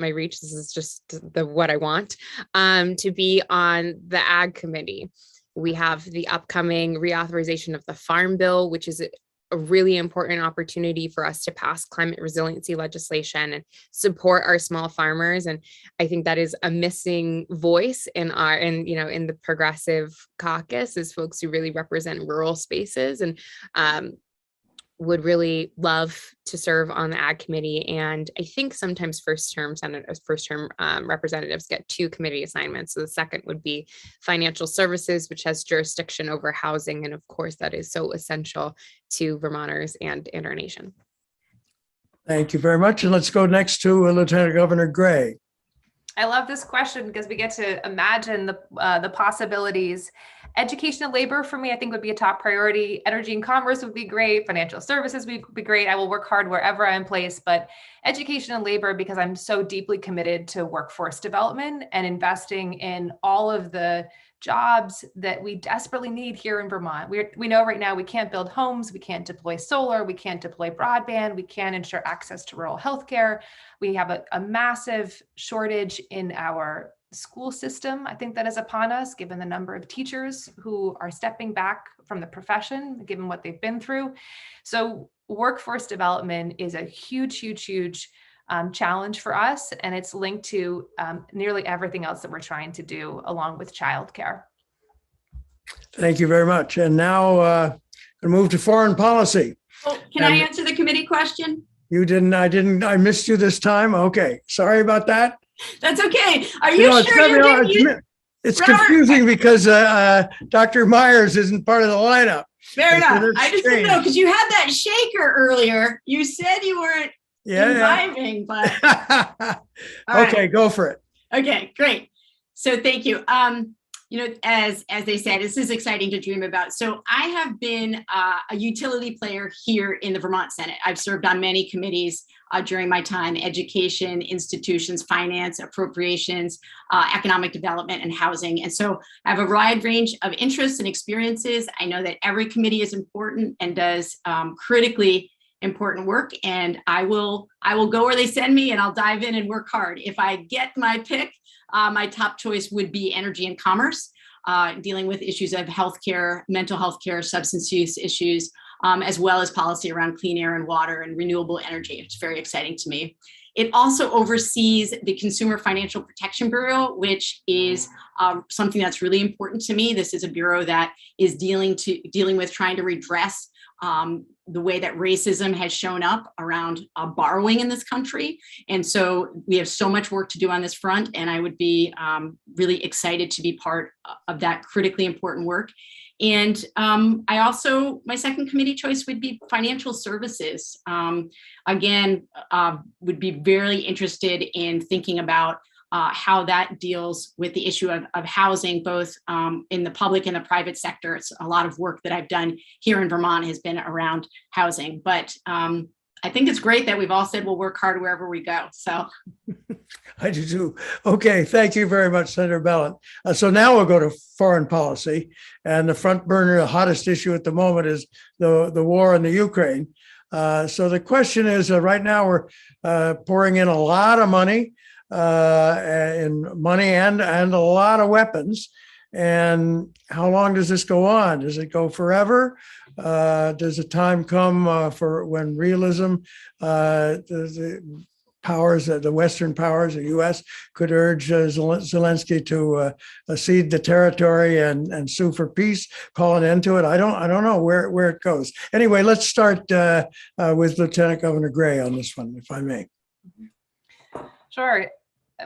my reach. This is just what I want, to be on the Ag Committee. We have the upcoming reauthorization of the Farm Bill, which is a really important opportunity for us to pass climate resiliency legislation and support our small farmers. And I think that is a missing voice in the progressive caucus, is folks who really represent rural spaces, and would really love to serve on the Ag Committee. And I think sometimes first-term representatives get 2 committee assignments. So the second would be financial services, which has jurisdiction over housing. And of course, that is so essential to Vermonters and our nation. Thank you very much. And let's go next to Lieutenant Governor Gray. I love this question because we get to imagine the possibilities. Education and labor for me, I think, would be a top priority. Energy and commerce would be great. Financial services would be great. I will work hard wherever I'm placed, but education and labor, because I'm so deeply committed to workforce development and investing in all of the jobs that we desperately need here in Vermont. We know right now we can't build homes, we can't deploy solar, we can't deploy broadband, we can't ensure access to rural healthcare. We have a massive shortage in our school system. I think that is upon us, given the number of teachers who are stepping back from the profession, given what they've been through. So workforce development is a huge challenge for us, and it's linked to nearly everything else that we're trying to do, along with childcare. Thank you very much. And now going to move to foreign policy. Well, can I answer the committee question? You didn't. I missed you this time. Okay, sorry about that. That's okay. Are you sure it's confusing because Dr. Meyers isn't part of the lineup. Fair enough. I just didn't know, because you had that shaker earlier. You said you weren't imbibing, but okay, go for it. Okay, great. So thank you. As they said, this is exciting to dream about. So I have been a utility player here in the Vermont Senate. I've served on many committees during my time: education, institutions, finance, appropriations, economic development, and housing. And so I have a wide range of interests and experiences. I know that every committee is important and does critically important work, and I will go where they send me, and I'll dive in and work hard. If I get my pick, my top choice would be energy and commerce, dealing with issues of healthcare, mental health care, substance use issues, as well as policy around clean air and water and renewable energy. It's very exciting to me. It also oversees the Consumer Financial Protection Bureau, which is something that's really important to me. This is a bureau that is dealing with trying to redress the way that racism has shown up around borrowing in this country. And so we have so much work to do on this front, and I would be really excited to be part of that critically important work. And my second committee choice would be financial services. Again, would be very interested in thinking about how that deals with the issue of housing, both in the public and the private sector. It's a lot of work that I've done here in Vermont has been around housing, but I think it's great that we've all said we'll work hard wherever we go. So I do too. Okay, thank you very much, Senator Balint. So now we'll go to foreign policy, and the front burner, the hottest issue at the moment is the war in the Ukraine. So the question is, right now we're pouring in a lot of money, and a lot of weapons. And how long does this go on? Does it go forever? Does the time come for when realism, the powers, the Western powers, the U.S. could urge Zelensky to cede the territory and sue for peace, call an end to it? I don't know where it goes. Anyway, let's start with Lieutenant Governor Gray on this one, if I may. Sure.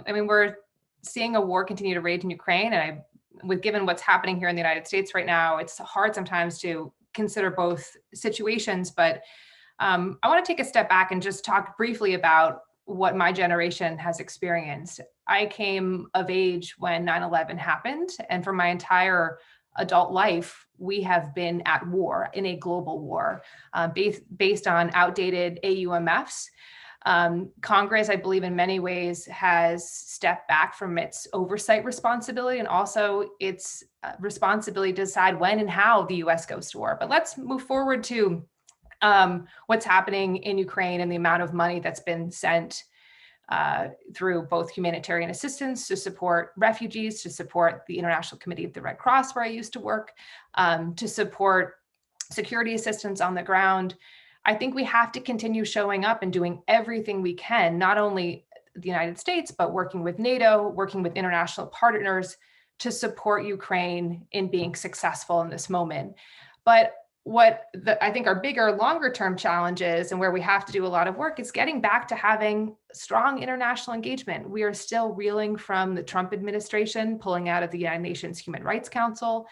I mean, we're seeing a war continue to rage in Ukraine, and given what's happening here in the United States right now, it's hard sometimes to consider both situations. But I want to take a step back and just talk briefly about what my generation has experienced. I came of age when 9/11 happened, and for my entire adult life, we have been at war, in a global war, based on outdated AUMFs. Congress, I believe, in many ways has stepped back from its oversight responsibility and also its responsibility to decide when and how the US goes to war. But let's move forward to what's happening in Ukraine and the amount of money that's been sent through both humanitarian assistance to support refugees, to support the International Committee of the Red Cross, where I used to work, to support security assistance on the ground. I think we have to continue showing up and doing everything we can, not only the United States, but working with NATO, working with international partners to support Ukraine in being successful in this moment. But what I think are bigger, longer term challenges and where we have to do a lot of work is getting back to having strong international engagement. We are still reeling from the Trump administration pulling out of the United Nations Human Rights Council,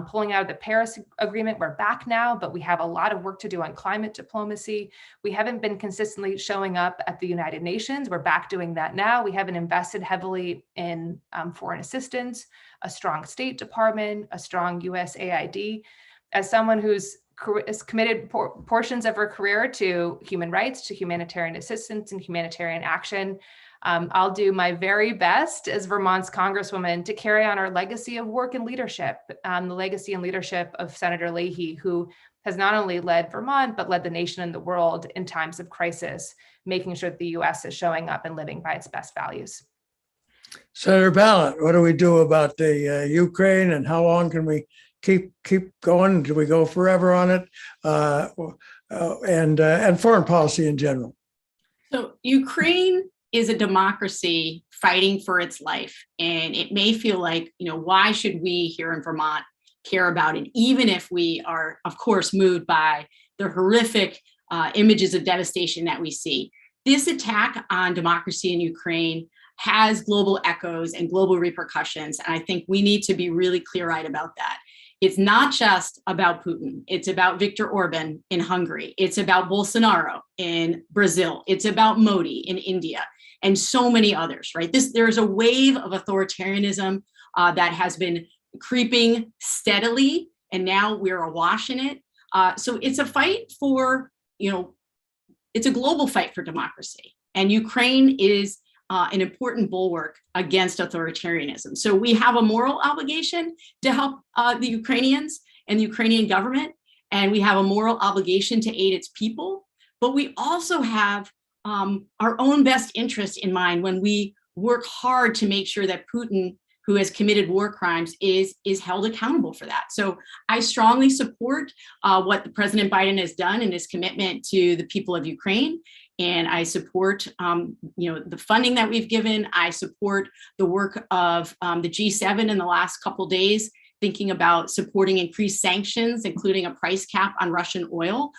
pulling out of the Paris Agreement. We're back now, but we have a lot of work to do on climate diplomacy. We haven't been consistently showing up at the United Nations. We're back doing that now. We haven't invested heavily in foreign assistance, a strong State Department, a strong USAID. As someone who's committed portions of her career to human rights, to humanitarian assistance and humanitarian action, I'll do my very best as Vermont's Congresswoman to carry on our legacy of work and leadership, the legacy and leadership of Senator Leahy, who has not only led Vermont, but led the nation and the world in times of crisis, making sure that the US is showing up and living by its best values. Senator Balint, what do we do about the Ukraine, and how long can we keep going? Do we go forever on it? And foreign policy in general. So Ukraine is a democracy fighting for its life. And it may feel like, why should we here in Vermont care about it, even if we are, of course, moved by the horrific images of devastation that we see. This attack on democracy in Ukraine has global echoes and global repercussions. And I think we need to be really clear-eyed about that. It's not just about Putin. It's about Viktor Orban in Hungary. It's about Bolsonaro in Brazil. It's about Modi in India and so many others, right? There's a wave of authoritarianism that has been creeping steadily, and now we're awash in it. So it's a fight for, it's a global fight for democracy. And Ukraine is an important bulwark against authoritarianism. So we have a moral obligation to help the Ukrainians and the Ukrainian government, and we have a moral obligation to aid its people. But we also have our own best interest in mind when we work hard to make sure that Putin, who has committed war crimes, is held accountable for that. So I strongly support what the President Biden has done in his commitment to the people of Ukraine. And I support, the funding that we've given. I support the work of the G7 in the last couple of days, thinking about supporting increased sanctions, including a price cap on Russian oil.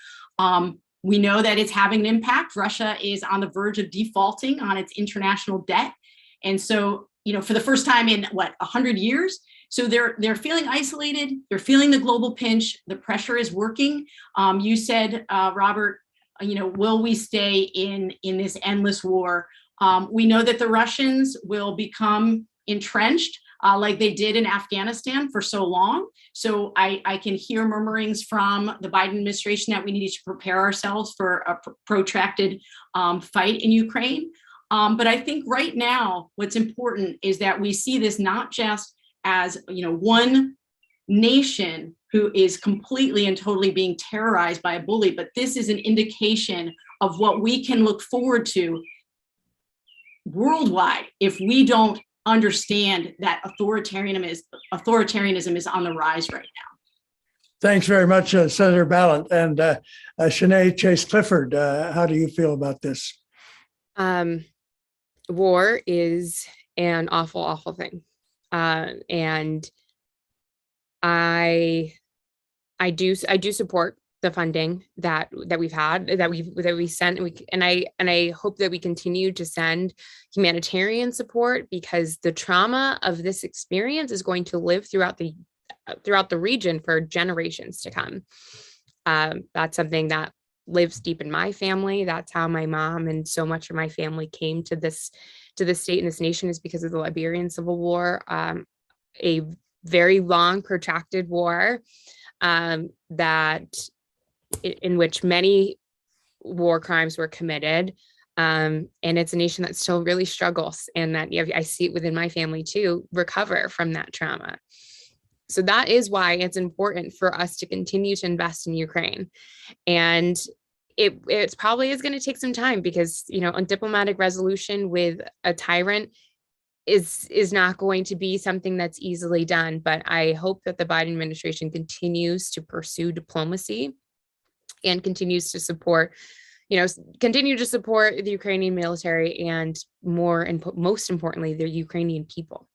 We know that it's having an impact. Russia is on the verge of defaulting on its international debt. And so, for the first time in 100 years, so they're feeling isolated. They're feeling the global pinch. The pressure is working. You said, Robert, will we stay in this endless war? We know that the Russians will become entrenched like they did in Afghanistan for so long. So I can hear murmurings from the Biden administration that we need to prepare ourselves for a protracted fight in Ukraine. But I think right now, what's important is that we see this not just as, one nation who is completely and totally being terrorized by a bully, but this is an indication of what we can look forward to worldwide if we don't understand that authoritarianism is on the rise right now. Thanks very much, Senator Balint. And Sianay Chase Clifford, how do you feel about this? War is an awful, awful thing. And I do support the funding that we've had, that we sent, and I hope that we continue to send humanitarian support, because the trauma of this experience is going to live throughout the region for generations to come. That's something that lives deep in my family. That's how my mom and so much of my family came to this state and this nation, is because of the Liberian Civil War, a very long, protracted war that in which many war crimes were committed. And it's a nation that still really struggles, and that I see it within my family too, recover from that trauma. So that is why it's important for us to continue to invest in Ukraine. And it probably is going to take some time, because, a diplomatic resolution with a tyrant is not going to be something that's easily done. But I hope that the Biden administration continues to pursue diplomacy and continues to support the Ukrainian military, and most importantly, the Ukrainian people.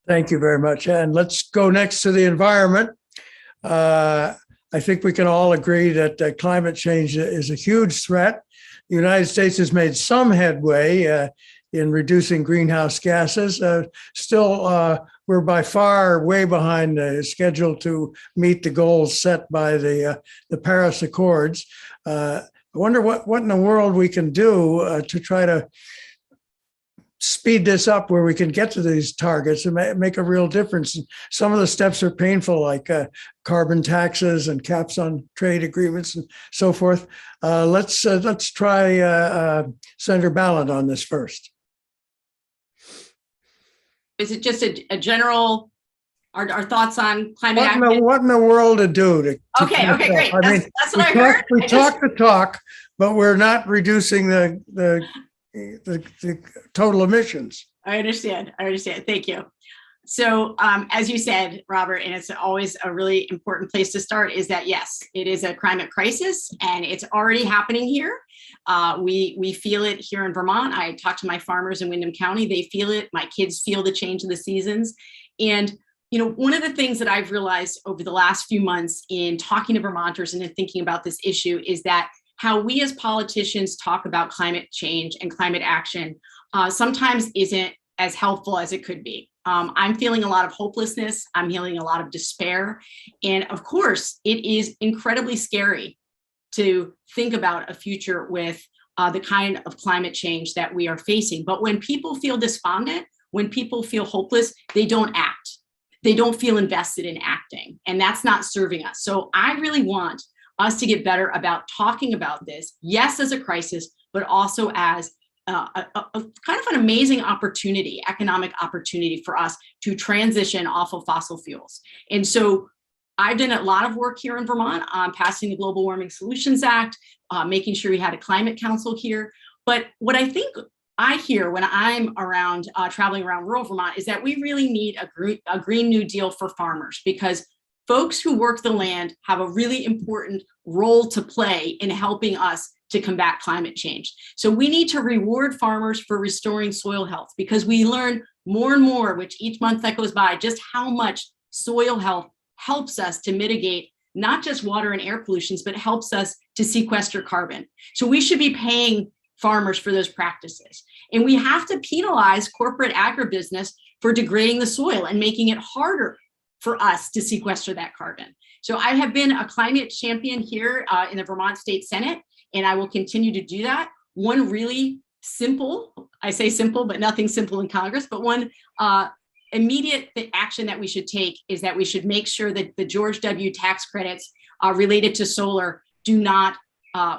Thank you very much. And let's go next to the environment. I think we can all agree that climate change is a huge threat. The United States has made some headway in reducing greenhouse gases. Still, we're by far way behind the schedule to meet the goals set by the Paris Accords. I wonder what in the world we can do to try to speed this up, where we can get to these targets and make a real difference. Some of the steps are painful, like carbon taxes and caps on trade agreements and so forth. Let's try Senator Balint on this first. Is it just a general, our thoughts on climate action? What in the world to do to Okay, great. I mean, that's what I heard. We talk the talk, but we're not reducing the total emissions. I understand. Thank you. So as you said, Robert, and it's always a really important place to start, is that yes, it is a climate crisis, and it's already happening here. We feel it here in Vermont. I talked to my farmers in Windham County. They feel it. My kids feel the change of the seasons. And one of the things that I've realized over the last few months in talking to Vermonters and in thinking about this issue is that how we as politicians talk about climate change and climate action sometimes isn't as helpful as it could be. I'm feeling a lot of hopelessness. I'm feeling a lot of despair. And of course, it is incredibly scary to think about a future with the kind of climate change that we are facing. But when people feel despondent, when people feel hopeless, they don't act. They don't feel invested in acting. And that's not serving us. So I really want us to get better about talking about this, yes, as a crisis, but also as a kind of an amazing opportunity, economic opportunity for us to transition off of fossil fuels. And so I've done a lot of work here in Vermont on passing the Global Warming Solutions Act, making sure we had a climate council here. But what I think I hear when I'm around traveling around rural Vermont is that we really need a Green New Deal for farmers, because folks who work the land have a really important role to play in helping us to combat climate change. So we need to reward farmers for restoring soil health, because we learn more and more, which each month that goes by, just how much soil health helps us to mitigate not just water and air pollutions, but helps us to sequester carbon. So we should be paying farmers for those practices. And we have to penalize corporate agribusiness for degrading the soil and making it harder for us to sequester that carbon. So I have been a climate champion here in the Vermont State Senate, and I will continue to do that. One really simple, I say simple, but nothing simple in Congress, but one immediate action that we should take is that we should make sure that the George W. tax credits related to solar do not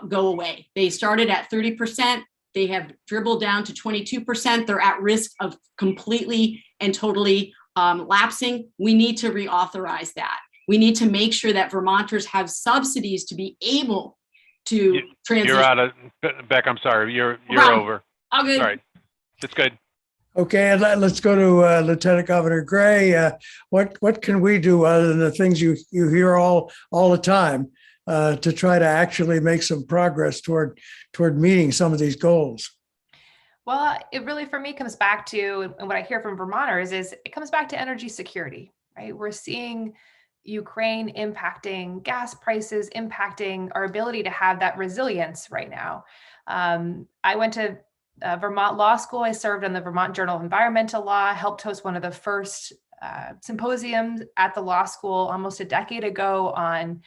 go away. They started at 30%. They have dribbled down to 22%. They're at risk of completely and totally lapsing. We need to reauthorize that. We need to make sure that Vermonters have subsidies to be able to transition. You're out of, Beck, I'm sorry. You're over. All good. All right. It's good. Okay, and let's go to Lieutenant Governor Gray. What can we do other than the things you hear all the time to try to actually make some progress toward meeting some of these goals? Well, it really, for me, comes back to, and what I hear from Vermonters is, it comes back to energy security, right? We're seeing Ukraine impacting gas prices, impacting our ability to have that resilience right now. I went to Vermont Law School. I served on the Vermont Journal of Environmental Law, helped host one of the first symposiums at the law school almost a decade ago on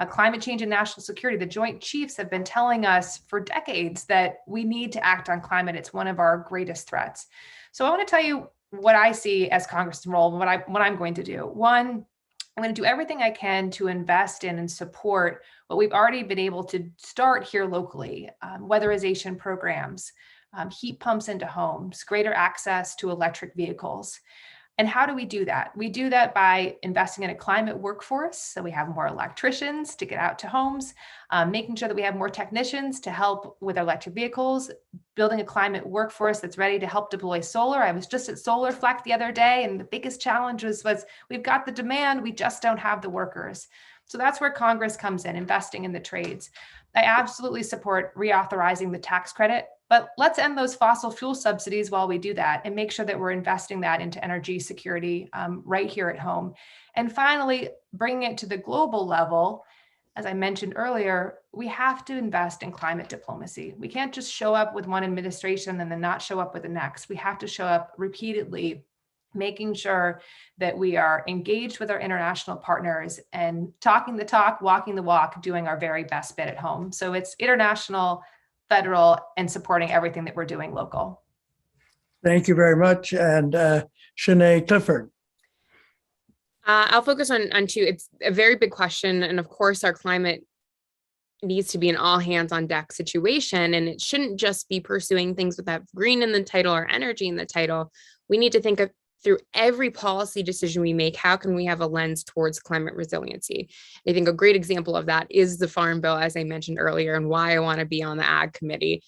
Climate change and national security, the Joint Chiefs have been telling us for decades that we need to act on climate. It's one of our greatest threats. So I want to tell you what I see as Congress's role, what I'm going to do. One, I'm going to do everything I can to invest in and support what we've already been able to start here locally, weatherization programs, heat pumps into homes, greater access to electric vehicles. And how do we do that? We do that by investing in a climate workforce. So we have more electricians to get out to homes, making sure that we have more technicians to help with our electric vehicles, building a climate workforce that's ready to help deploy solar. I was just at Solar Fleck the other day, and the biggest challenge was we've got the demand, we just don't have the workers. So that's where Congress comes in, investing in the trades. I absolutely support reauthorizing the tax credit, but let's end those fossil fuel subsidies while we do that and make sure that we're investing that into energy security right here at home. And finally, bringing it to the global level, as I mentioned earlier, we have to invest in climate diplomacy. We can't just show up with one administration and then not show up with the next. We have to show up repeatedly, making sure that we are engaged with our international partners and talking the talk, walking the walk, doing our very best bit at home. So it's international, federal, and supporting everything that we're doing local. Thank you very much. And Sianay Clifford. I'll focus on two. It's a very big question. And of course, our climate needs to be an all hands on deck situation. And it shouldn't just be pursuing things with that green in the title or energy in the title. We need to think of through every policy decision we make, how can we have a lens towards climate resiliency? I think a great example of that is the Farm Bill, as I mentioned earlier, and why I want to be on the Ag Committee.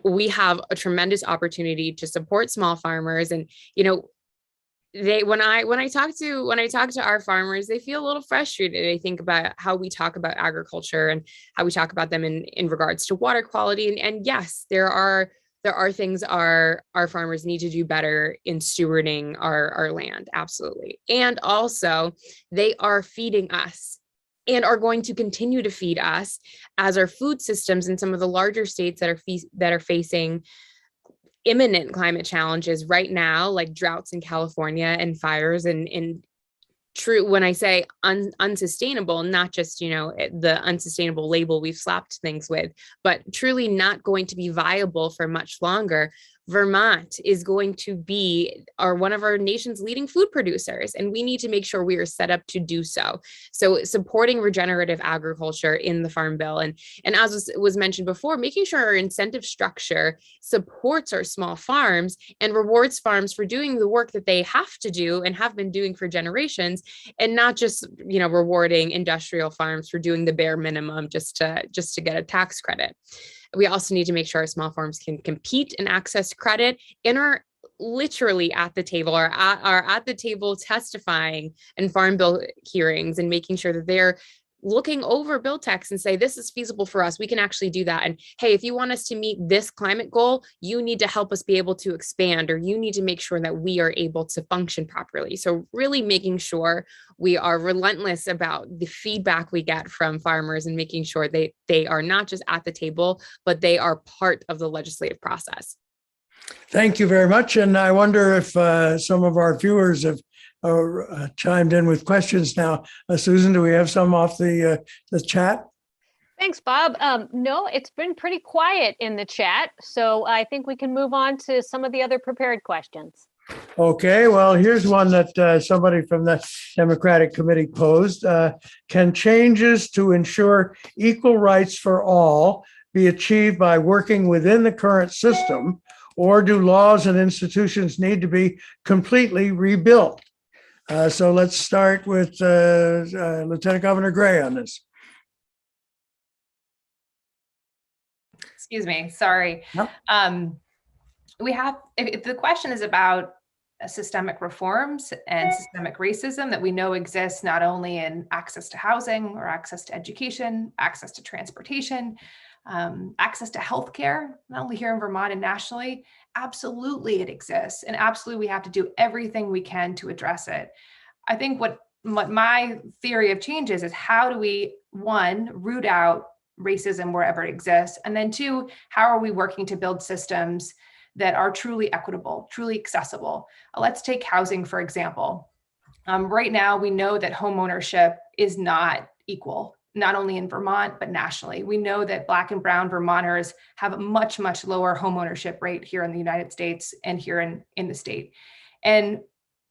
We have a tremendous opportunity to support small farmers, and when I talk to our farmers, they feel a little frustrated. I think about how we talk about agriculture and how we talk about them in regards to water quality, and yes, there are things our farmers need to do better in stewarding our land, absolutely. And also, they are feeding us and are going to continue to feed us as our food systems in some of the larger states that are facing imminent climate challenges right now, like droughts in California and fires and true, when I say unsustainable, not just, the unsustainable label we've slapped things with, but truly not going to be viable for much longer. Vermont is going to be one of our nation's leading food producers, and we need to make sure we are set up to do so. So supporting regenerative agriculture in the Farm Bill, and as was mentioned before, making sure our incentive structure supports our small farms and rewards farms for doing the work that they have to do and have been doing for generations, and not just rewarding industrial farms for doing the bare minimum just to get a tax credit. We also need to make sure our small farms can compete and access credit and are literally at the table, are at the table testifying in Farm Bill hearings and making sure that they're looking over bill text and say, this is feasible for us. We can actually do that. And hey, if you want us to meet this climate goal, you need to help us be able to expand, or you need to make sure that we are able to function properly. So really making sure we are relentless about the feedback we get from farmers and making sure they are not just at the table, but they are part of the legislative process. Thank you very much. And I wonder if some of our viewers have chimed in with questions now. Susan, do we have some off the chat? Thanks, Bob. No, it's been pretty quiet in the chat, so I think we can move on to some of the other prepared questions. Okay, well, here's one that somebody from the Democratic Committee posed. Can changes to ensure equal rights for all be achieved by working within the current system, or do laws and institutions need to be completely rebuilt? So let's start with Lieutenant Governor Gray on this. Excuse me, sorry. Yep. If the question is about systemic reforms and systemic racism that we know exists not only in access to housing or access to education, access to transportation, access to healthcare, not only here in Vermont and nationally, absolutely it exists. And absolutely we have to do everything we can to address it. I think what my theory of change is how do we, one, root out racism wherever it exists? And then two, how are we working to build systems that are truly equitable, truly accessible? Let's take housing, for example. Right now, we know that home ownership is not equal. not only in Vermont, but nationally. We know that Black and brown Vermonters have a much, much lower home ownership rate here in the United States and here in the state. And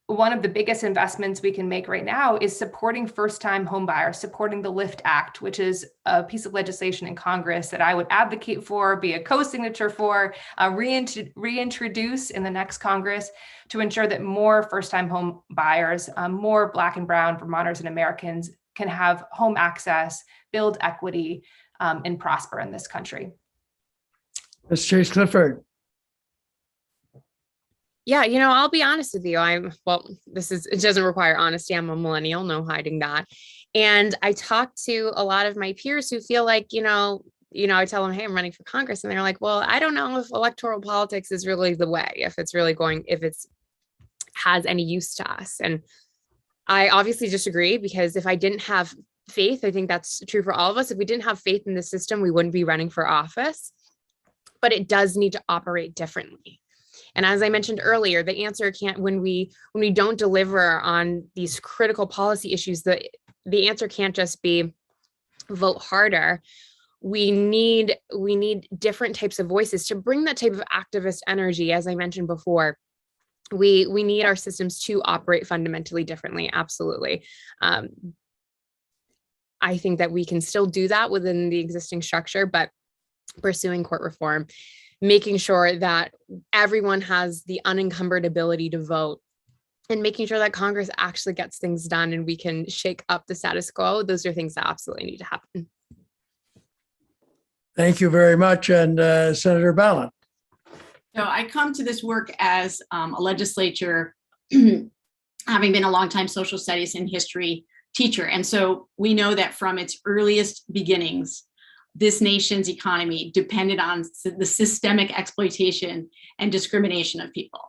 one of the biggest investments we can make right now is supporting first-time home buyers, supporting the LIFT Act, which is a piece of legislation in Congress that I would advocate for, be a co-signature for, reintroduce in the next Congress to ensure that more first-time home buyers, more Black and brown Vermonters and Americans can have home access, build equity, and prosper in this country. Ms. Chase Clifford. Yeah, I'll be honest with you. It doesn't require honesty. I'm a millennial, no hiding that. And I talk to a lot of my peers who feel like, I tell them, hey, I'm running for Congress. And they're like, well, I don't know if electoral politics is really the way, if it's has any use to us. And I obviously disagree, because if I didn't have faith, I think that's true for all of us. If we didn't have faith in the system, we wouldn't be running for office, but it does need to operate differently. And as I mentioned earlier, the answer can't, when we don't deliver on these critical policy issues, the answer can't just be vote harder. We need different types of voices to bring that type of activist energy. As I mentioned before, we need our systems to operate fundamentally differently. Absolutely. I think that we can still do that within the existing structure, but pursuing court reform, making sure that everyone has the unencumbered ability to vote, and making sure that Congress actually gets things done and we can shake up the status quo. Those are things that absolutely need to happen. Thank you very much. And Senator Balint. So I come to this work as a legislature, having been a longtime social studies and history teacher. And so we know that from its earliest beginnings, this nation's economy depended on the systemic exploitation and discrimination of people.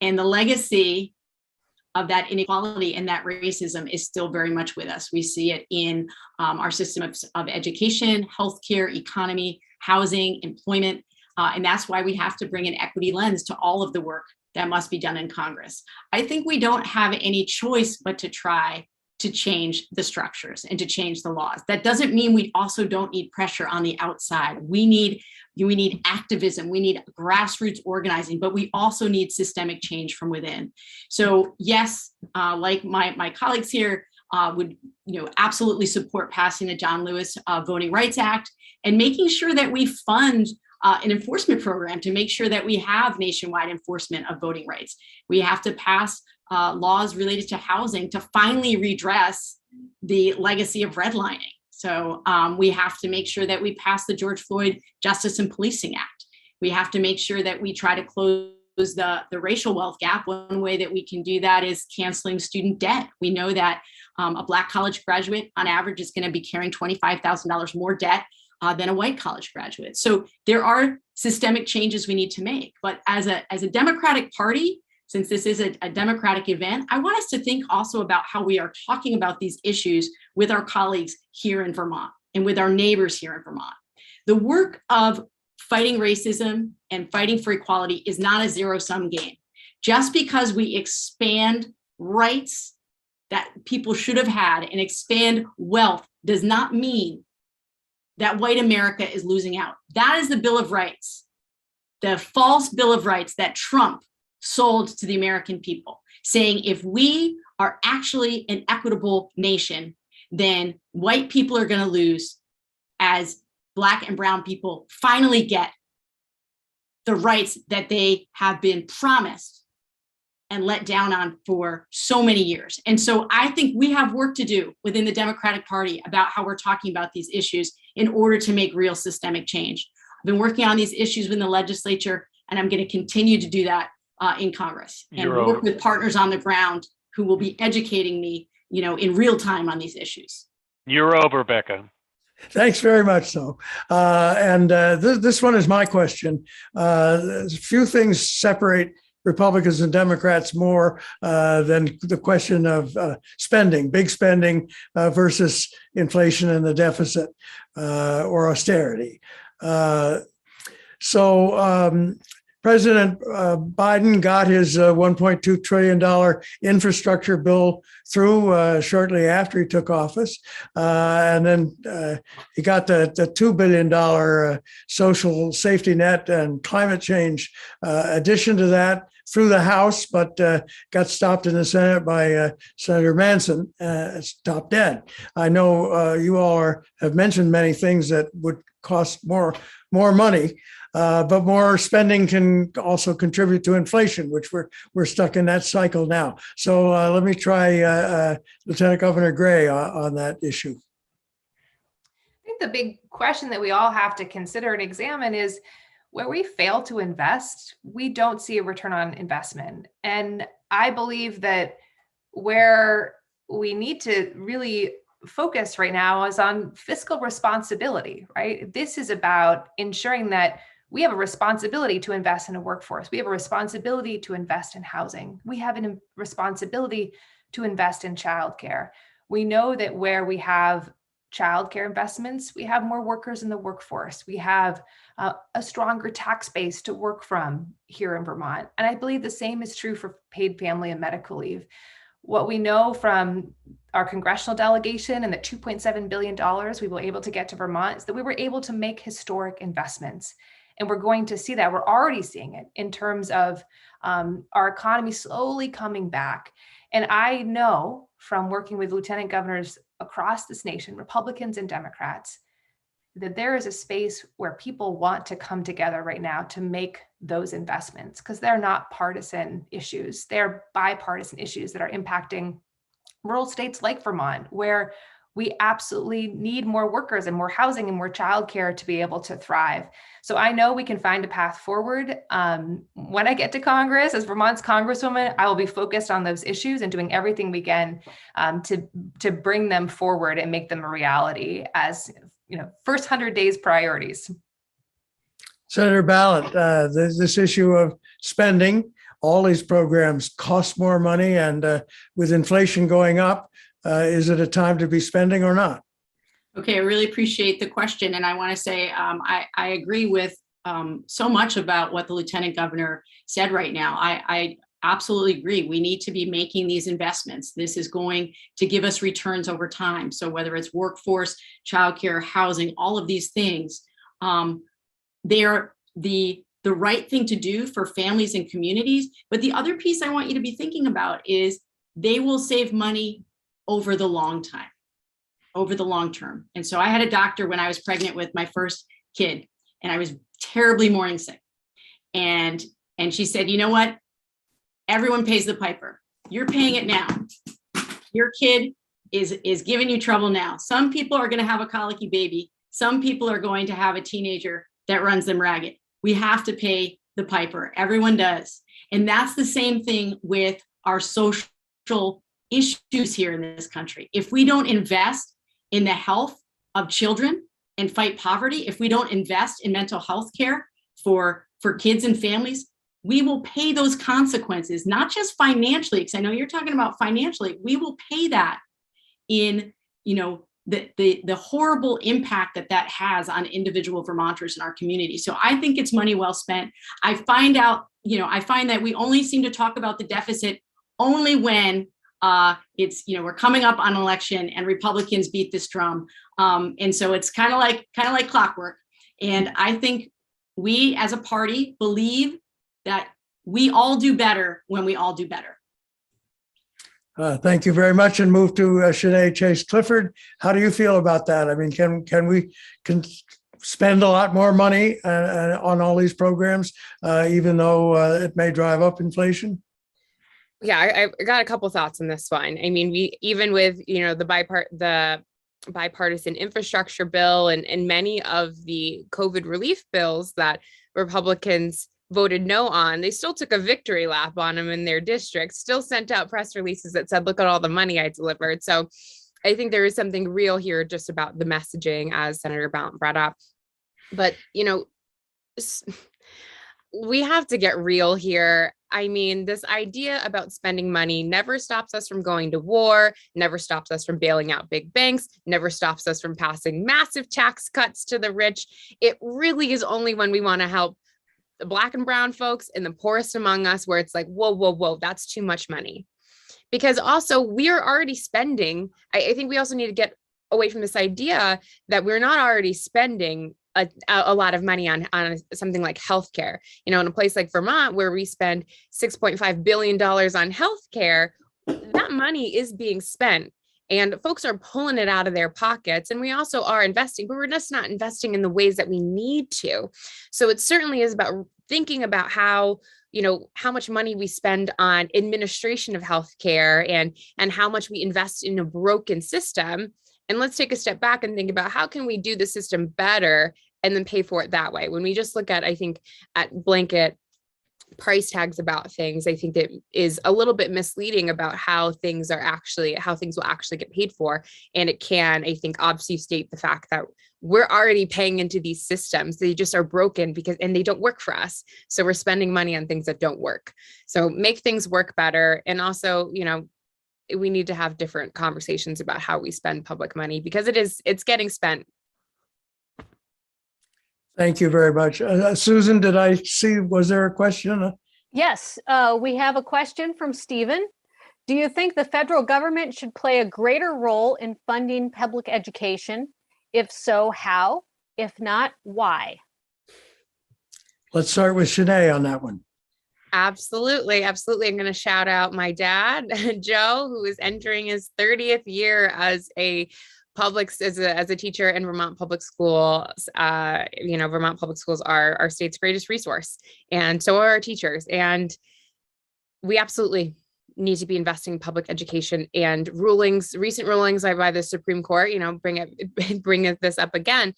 And the legacy of that inequality and that racism is still very much with us. We see it in our system of education, healthcare, economy, housing, employment. And that's why we have to bring an equity lens to all of the work that must be done in Congress. I think we don't have any choice but to try to change the structures and to change the laws. That doesn't mean we also don't need pressure on the outside. We need activism, we need grassroots organizing, but we also need systemic change from within. So yes, like my colleagues here would absolutely support passing the John Lewis Voting Rights Act and making sure that we fund an enforcement program to make sure that we have nationwide enforcement of voting rights. We have to pass laws related to housing to finally redress the legacy of redlining. So we have to make sure that we pass the George Floyd Justice and Policing Act. We have to make sure that we try to close the racial wealth gap. One way that we can do that is canceling student debt. We know that a Black college graduate on average is going to be carrying $25,000 more debt than a white college graduate. So there are systemic changes we need to make. But as a Democratic Party, since this is a Democratic event, I want us to think also about how we are talking about these issues with our colleagues here in Vermont and with our neighbors here in Vermont. The work of fighting racism and fighting for equality is not a zero-sum game. Just because we expand rights that people should have had and expand wealth does not mean that white America is losing out. That is the Bill of Rights, the false Bill of Rights that Trump sold to the American people, saying if we are actually an equitable nation, then white people are going to lose as Black and brown people finally get the rights that they have been promised and let down on for so many years. And so I think we have work to do within the Democratic Party about how we're talking about these issues in order to make real systemic change. I've been working on these issues in the legislature, and I'm going to continue to do that in Congress and work with partners on the ground who will be educating me, in real time on these issues. You're over, Becca. Thanks very much. This one is my question. A few things separate Republicans and Democrats more than the question of spending, big spending versus inflation and the deficit or austerity. President Biden got his $1.2 trillion infrastructure bill through shortly after he took office. And then he got the $2 billion social safety net and climate change addition to that through the House, but got stopped in the Senate by Senator Manson, stopped dead. I know you all have mentioned many things that would cost more money. But more spending can also contribute to inflation, which we're stuck in that cycle now. So let me try Lieutenant Governor Gray on that issue. I think the big question that we all have to consider and examine is where we fail to invest, we don't see a return on investment. And I believe that where we need to really focus right now is on fiscal responsibility, right? This is about ensuring that we have a responsibility to invest in a workforce. We have a responsibility to invest in housing. We have a responsibility to invest in childcare. We know that where we have childcare investments, we have more workers in the workforce. We have a stronger tax base to work from here in Vermont. And I believe the same is true for paid family and medical leave. What we know from our congressional delegation and the $2.7 billion we were able to get to Vermont is that we were able to make historic investments. And we're going to see that. We're already seeing it in terms of our economy slowly coming back. And I know from working with lieutenant governors across this nation, Republicans and Democrats, that there is a space where people want to come together right now to make those investments because they're not partisan issues. They're bipartisan issues that are impacting rural states like Vermont, where we absolutely need more workers and more housing and more childcare to be able to thrive. So I know we can find a path forward. When I get to Congress as Vermont's Congresswoman, I will be focused on those issues and doing everything we can to bring them forward and make them a reality as first 100 days priorities. Senator Balint, this issue of spending, all these programs cost more money, and with inflation going up, is it a time to be spending or not? Okay, I really appreciate the question. And I want to say I agree with so much about what the Lieutenant Governor said right now. I absolutely agree. We need to be making these investments. This is going to give us returns over time. So whether it's workforce, childcare, housing, all of these things, they're the right thing to do for families and communities. But the other piece I want you to be thinking about is they will save money over the long term. And so I had a doctor when I was pregnant with my first kid, and I was terribly morning sick. And she said, you know what? Everyone pays the piper. You're paying it now. Your kid is giving you trouble now. Some people are going to have a colicky baby. Some people are going to have a teenager that runs them ragged. We have to pay the piper. Everyone does. And that's the same thing with our social issues here in this country. If we don't invest in the health of children and fight poverty, if we don't invest in mental health care for kids and families, we will pay those consequences, not just financially, because I know you're talking about financially. We will pay that in, the horrible impact that has on individual Vermonters in our community. So I think it's money well spent. I find that we only seem to talk about the deficit only when it's, we're coming up on an election and Republicans beat this drum. And so it's kind of like clockwork. And I think we as a party believe that we all do better when we all do better. Thank you very much, and move to Sianay Chase Clifford. How do you feel about that? I mean, can we spend a lot more money on all these programs, even though it may drive up inflation? Yeah, I got a couple thoughts on this one. I mean, we even with the bipartisan infrastructure bill and many of the COVID relief bills that Republicans voted no on, they still took a victory lap on them in their districts, still sent out press releases that said, look at all the money I delivered. So I think there is something real here just about the messaging, as Senator Balint brought up. But, we have to get real here. I mean, this idea about spending money never stops us from going to war, never stops us from bailing out big banks, never stops us from passing massive tax cuts to the rich. It really is only when we want to help the Black and brown folks and the poorest among us, where it's like, whoa, whoa, whoa, that's too much money. Because also we're already spending, I think we also need to get away from this idea that we're not already spending a lot of money on something like healthcare. In a place like Vermont, where we spend $6.5 billion on healthcare, that money is being spent and folks are pulling it out of their pockets. And we also are investing, but we're just not investing in the ways that we need to. So it certainly is about thinking about how much money we spend on administration of healthcare and how much we invest in a broken system. And let's take a step back and think about how can we do the system better and then pay for it that way. When we just look at, I think, at blanket price tags about things, I think that is a little bit misleading about how things will actually get paid for. And it can, I think, obfuscate the fact that we're already paying into these systems. They just are broken and they don't work for us. So we're spending money on things that don't work. So make things work better. And also, we need to have different conversations about how we spend public money, because it's getting spent. Thank you very much. Susan, was there a question? Yes, we have a question from Stephen. Do you think the federal government should play a greater role in funding public education? If so, how? If not, why? Let's start with Sianay on that one. Absolutely. Absolutely. I'm going to shout out my dad, Joe, who is entering his 30th year as a teacher in Vermont public schools. Vermont public schools are our state's greatest resource, and so are our teachers. And we absolutely need to be investing in public education. And recent rulings by the Supreme Court, bring this up again,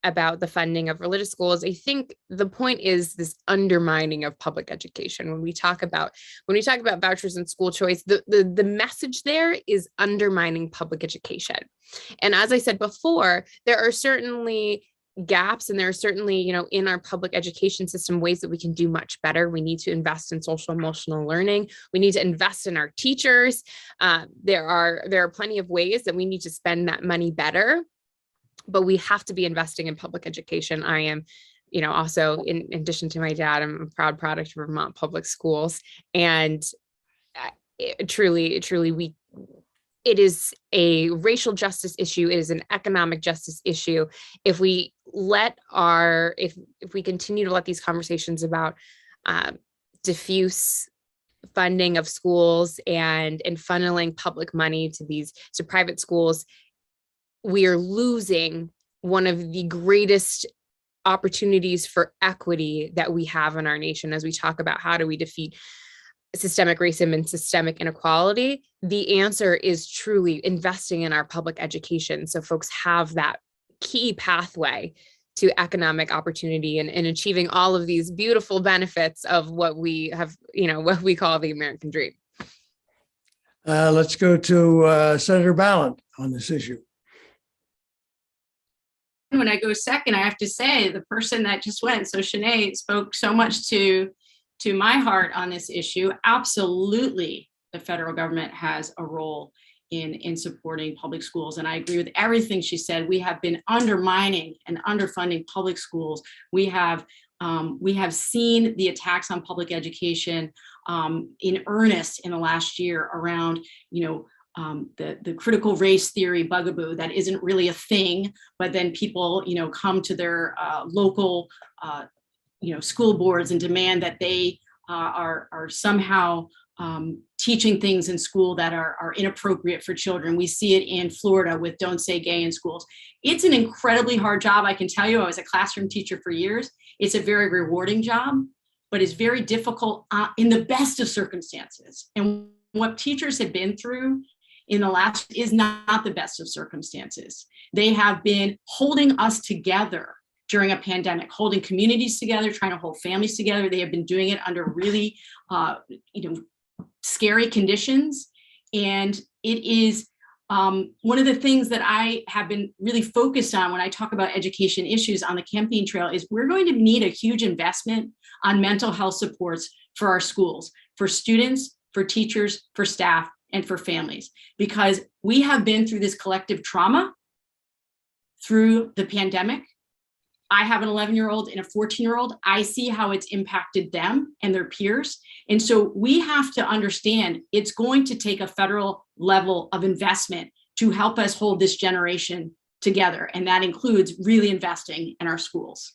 about the funding of religious schools. I think the point is this undermining of public education. When we talk about vouchers and school choice, the message there is undermining public education. And as I said before, there are certainly gaps, and there are certainly, in our public education system, ways that we can do much better. We need to invest in social emotional learning. We need to invest in our teachers. There are plenty of ways that we need to spend that money better. But we have to be investing in public education. I am, also in addition to my dad, I'm a proud product of Vermont public schools. And it is a racial justice issue. It is an economic justice issue. If we continue to let these conversations about diffuse funding of schools and funneling public money to private schools, we are losing one of the greatest opportunities for equity that we have in our nation. As we talk about how do we defeat systemic racism and systemic inequality, the answer is truly investing in our public education, so folks have that key pathway to economic opportunity and achieving all of these beautiful benefits of what we have, what we call the American dream. Let's go to Senator Balint on this issue. When I go second, I have to say the person that just went, so Sianay, spoke so much to my heart on this issue. Absolutely, the federal government has a role in supporting public schools. And I agree with everything she said. We have been undermining and underfunding public schools. We have seen the attacks on public education in earnest in the last year around, the critical race theory bugaboo that isn't really a thing, but then people, come to their local, school boards and demand that they are somehow teaching things in school that are inappropriate for children. We see it in Florida with Don't Say Gay in schools. It's an incredibly hard job. I can tell you, I was a classroom teacher for years. It's a very rewarding job, but it's very difficult in the best of circumstances. And what teachers have been through in the last is not the best of circumstances. They have been holding us together during a pandemic, holding communities together, trying to hold families together. They have been doing it under really, scary conditions. And it is one of the things that I have been really focused on when I talk about education issues on the campaign trail is we're going to need a huge investment on mental health supports for our schools, for students, for teachers, for staff, and for families, because we have been through this collective trauma through the pandemic. I have an 11-year-old and a 14-year-old. I see how it's impacted them and their peers. And so we have to understand it's going to take a federal level of investment to help us hold this generation together. And that includes really investing in our schools.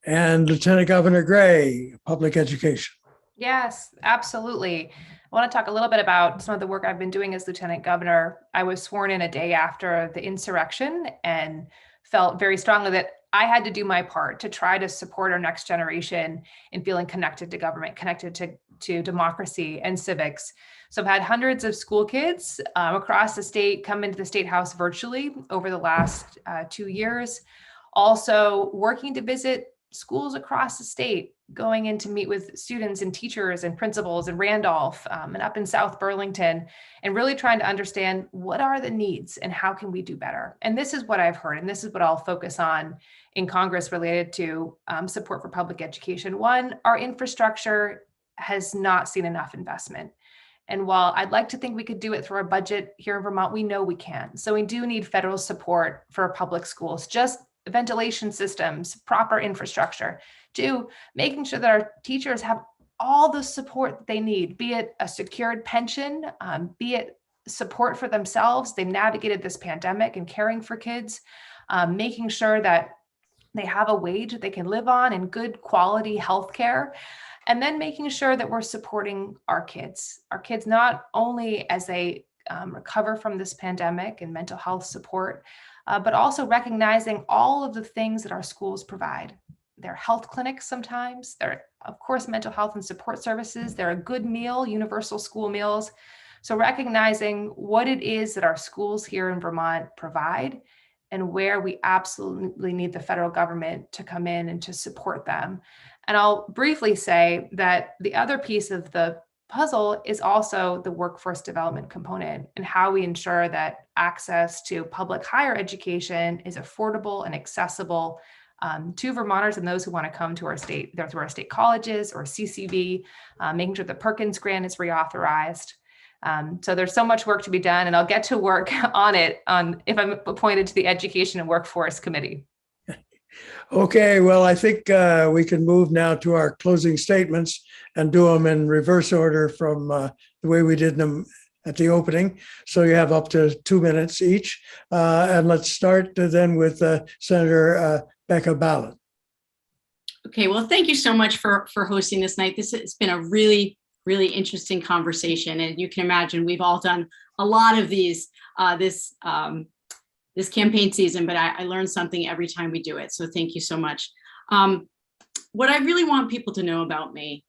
And Lieutenant Governor Gray, public education. Yes, absolutely. I want to talk a little bit about some of the work I've been doing as Lieutenant Governor. I was sworn in a day after the insurrection and felt very strongly that I had to do my part to try to support our next generation in feeling connected to government, connected to democracy and civics. So I've had hundreds of school kids across the state come into the State House virtually over the last 2 years. Also working to visit schools across the state, going in to meet with students and teachers and principals in Randolph and up in South Burlington, and really trying to understand what are the needs and how can we do better. And this is what I've heard, and this is what I'll focus on in Congress related to support for public education. One, our infrastructure has not seen enough investment. And while I'd like to think we could do it through our budget here in Vermont, we know we can. So we do need federal support for public schools, just ventilation systems, proper infrastructure. Two, making sure that our teachers have all the support that they need, be it a secured pension, be it support for themselves. They've navigated this pandemic and caring for kids, making sure that they have a wage that they can live on and good quality healthcare. And then making sure that we're supporting our kids not only as they recover from this pandemic and mental health support, but also recognizing all of the things that our schools provide. They're health clinics sometimes, they're of course mental health and support services, they're a good meal, universal school meals. So recognizing what it is that our schools here in Vermont provide and where we absolutely need the federal government to come in and to support them. And I'll briefly say that the other piece of the puzzle is also the workforce development component and how we ensure that access to public higher education is affordable and accessible to Vermonters and those who want to come to our state, through our state colleges or CCB, making sure the Perkins grant is reauthorized. So there's so much work to be done, and I'll get to work on it if I'm appointed to the Education and Workforce Committee. Okay, well, I think we can move now to our closing statements and do them in reverse order from the way we did them at the opening. So you have up to 2 minutes each. And let's start then with Senator Becca Balint. Okay, well, thank you so much for hosting this night. This has been a really, really interesting conversation. And you can imagine we've all done a lot of these this campaign season, but I learned something every time we do it. So thank you so much. What I really want people to know about me,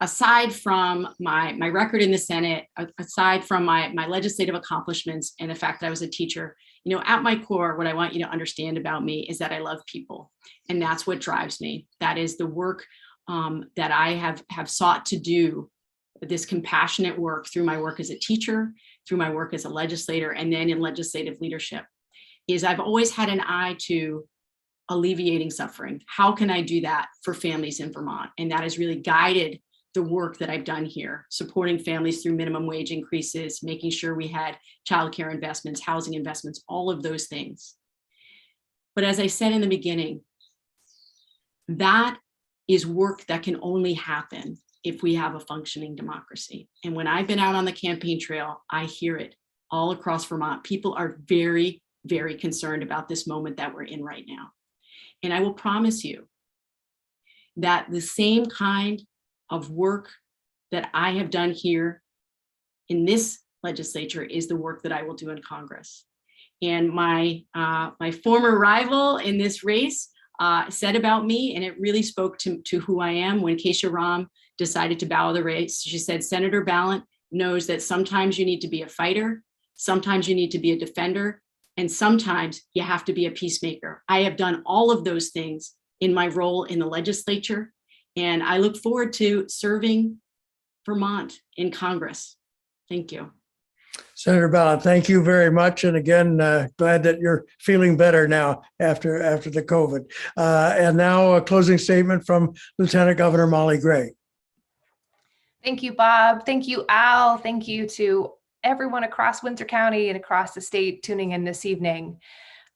aside from my record in the Senate, aside from my legislative accomplishments and the fact that I was a teacher, at my core, what I want you to understand about me is that I love people. And that's what drives me. That is the work that I have sought to do, this compassionate work through my work as a teacher, through my work as a legislator, and then in legislative leadership, is I've always had an eye to alleviating suffering. How can I do that for families in Vermont? And that has really guided the work that I've done here, supporting families through minimum wage increases, making sure we had childcare investments, housing investments, all of those things. But as I said in the beginning, that is work that can only happen if we have a functioning democracy. And when I've been out on the campaign trail, I hear it all across Vermont. People are very, very concerned about this moment that we're in right now. And I will promise you that the same kind of work that I have done here in this legislature is the work that I will do in Congress. And my former rival in this race said about me, and it really spoke to who I am, when Keisha Ram decided to bow the race. She said, Senator Balint knows that sometimes you need to be a fighter, sometimes you need to be a defender, and sometimes you have to be a peacemaker. I have done all of those things in my role in the legislature, and I look forward to serving Vermont in Congress. Thank you. Senator Balint, thank you very much. And again, glad that you're feeling better now after the COVID. And now a closing statement from Lieutenant Governor Molly Gray. Thank you, Bob. Thank you, Al. Thank you to everyone across Windsor County and across the state tuning in this evening.